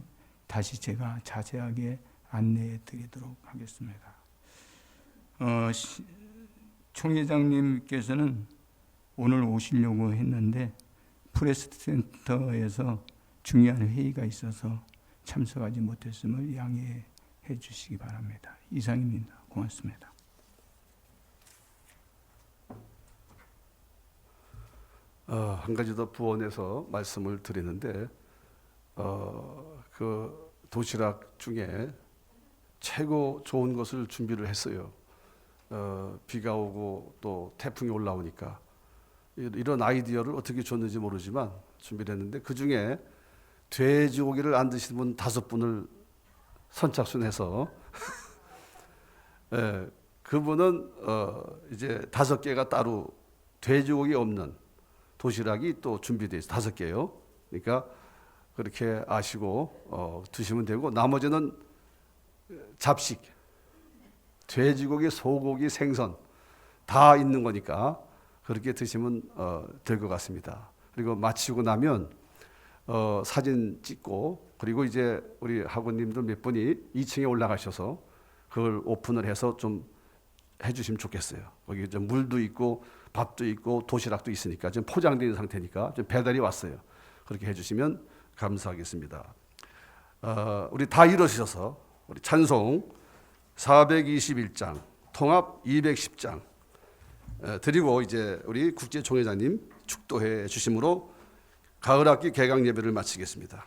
다시 제가 자세하게 안내해 드리도록 하겠습니다. 총회장님께서는 오늘 오시려고 했는데 프레스센터에서 중요한 회의가 있어서 참석하지 못했음을 양해해 주시기 바랍니다. 이상입니다. 고맙습니다. 한 가지 더 부원해서 말씀을 드리는데 그 도시락 중에 최고 좋은 것을 준비를 했어요. 비가 오고 또 태풍이 올라오니까 이런 아이디어를 어떻게 줬는지 모르지만 준비를 했는데 그 중에 돼지고기를 안 드시는 분 5분을 선착순해서 그분은 이제 5개가 따로 돼지고기 없는 도시락이 또 준비되어 있어요. 5개요. 그러니까 그렇게 아시고 드시면 되고 나머지는 잡식, 돼지고기, 소고기, 생선 다 있는 거니까 그렇게 드시면 될 것 같습니다. 그리고 마치고 나면 사진 찍고 그리고 이제 우리 학우님들 몇 분이 2층에 올라가셔서 그걸 오픈을 해서 좀 해주시면 좋겠어요. 거기 좀 물도 있고 밥도 있고 도시락도 있으니까 지금 포장된 상태니까 좀 배달이 왔어요. 그렇게 해주시면 감사하겠습니다. 우리 다 일어서셔서 우리 찬송 421장, 통합 210장 드리고 이제 우리 국제총회장님 축도해 주심으로 가을학기 개강 예배를 마치겠습니다.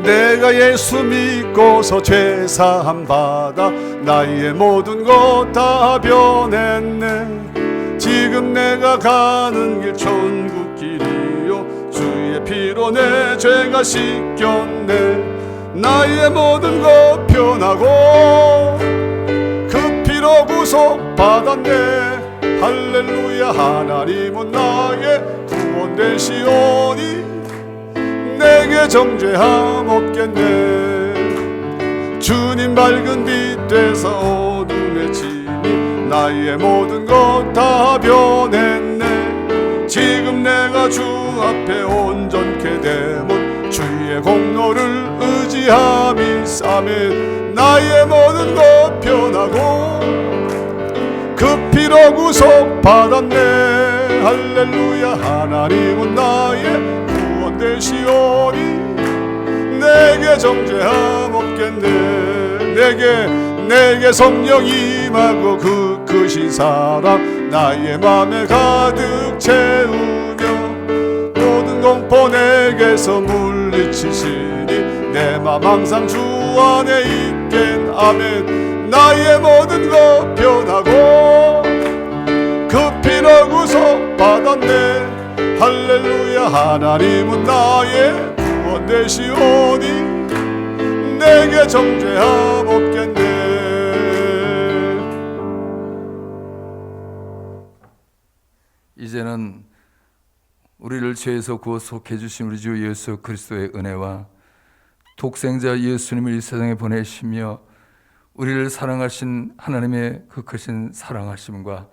내가 예수 믿고서 죄사함 받아 나의 모든 것 다 변했네. 지금 내가 가는 길 천국 길이요 주의 피로 내 죄가 씻겼네. 나의 모든 것 변하고 그 피로 구속 받았네. 할렐루야. 하나님은 나의 구원 되시오니 내게 정죄함 없겠네. 주님 밝은 빛 되사 어둠에 지니 나의 모든 것 다 변했네. 지금 내가 주 앞에 온전케 되면 주의 공로를 의지함이 아멘. 나의 모든 것 변하고 그 피로 구속 받았네. 할렐루야. 하나님은 나의 되시오니 내게 정죄함 없겠네. 내게 성령 임하고 그 크신 사랑 나의 맘에 가득 채우며 모든 공포 내게서 물리치시니 내 맘 항상 주 안에 있겐 아멘. 나의 모든 것 변하고 그 피로 구속 받았네. 할렐루야. 하나님은 나의 구원 되시오니 내게 정죄함 없겠네. 이제는 우리를 죄에서 구속해 주신 우리 주 예수 그리스도의 은혜와 독생자 예수님을 이 세상에 보내시며 우리를 사랑하신 하나님의 그 크신 사랑하심과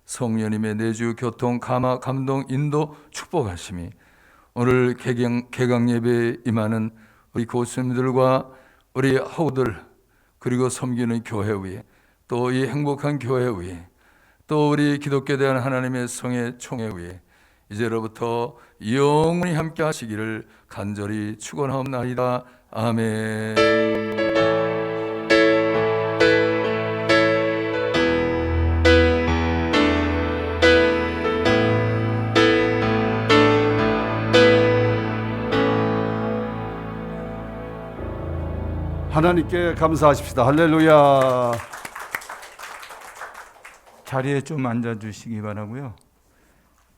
성령님의 내주 교통 감화 감동 인도 축복하심이 오늘 개강 예배에 임하는 우리 교수님들과 우리 하우들 그리고 섬기는 교회 위에 또 이 행복한 교회 위에 또 우리 기독교에 대한 하나님의 성의 총회 위에 이제로부터 영원히 함께 하시기를 간절히 축원하옵나이다. 아멘. 하나님께 감사하십시다. 할렐루야. 자리에 좀 앉아 주시기 바라고요.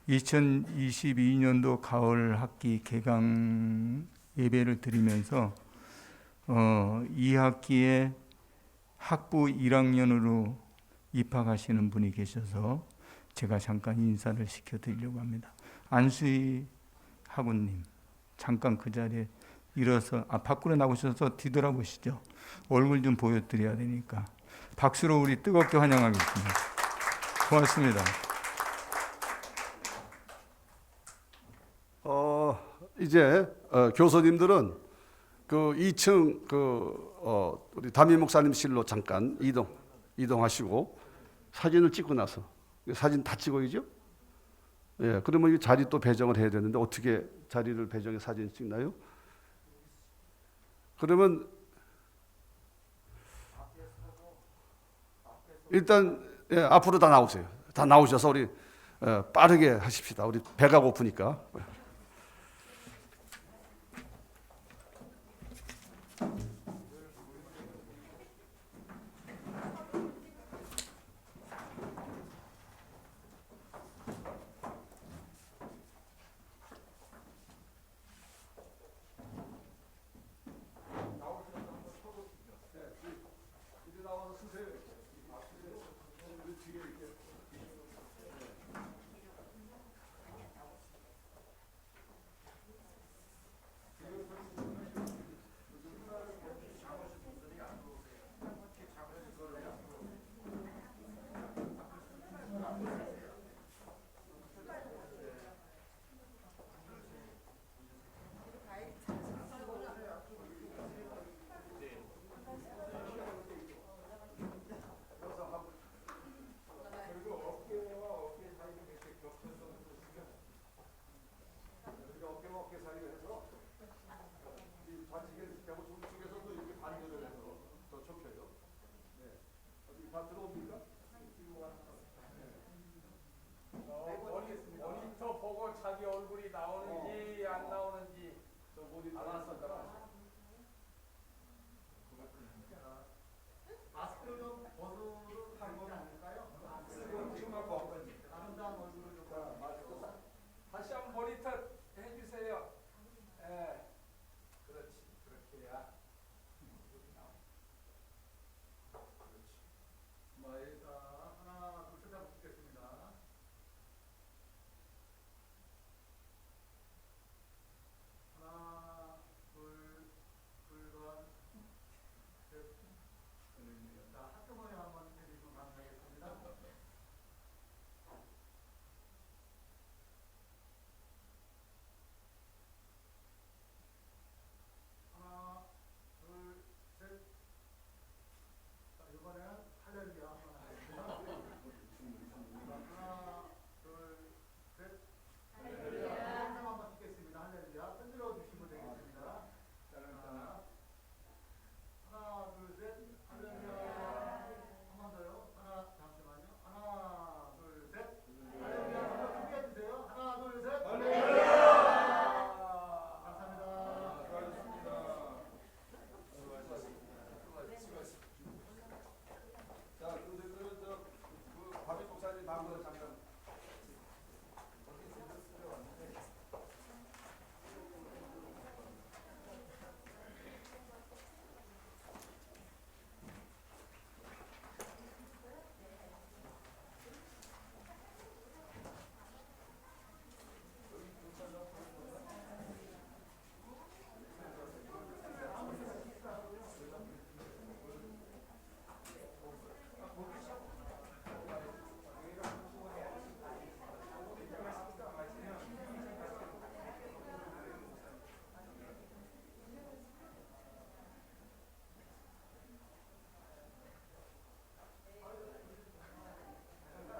2022년도 가을 학기 개강 예배를 드리면서 2학기에 학부 1학년으로 입학하시는 분이 계셔서 제가 잠깐 인사를 시켜드리려고 합니다. 안수희 학우님, 잠깐 그 자리에 일어서 밖으로 나오셔서 뒤돌아보시죠. 얼굴 좀 보여드려야 되니까. 박수로 우리 뜨겁게 환영하겠습니다. 고맙습니다. 이제 교수님들은 그 2층 우리 담임 목사님실로 잠깐 이동하시고 사진을 찍고 나서 사진 다 찍어야죠. 예, 그러면 이 자리 또 배정을 해야 되는데 어떻게 자리를 배정해 사진 찍나요? 그러면 일단 앞으로 다 나오세요. 다 나오셔서 우리 빠르게 하십시다. 우리 배가 고프니까. 다 들어옵니다.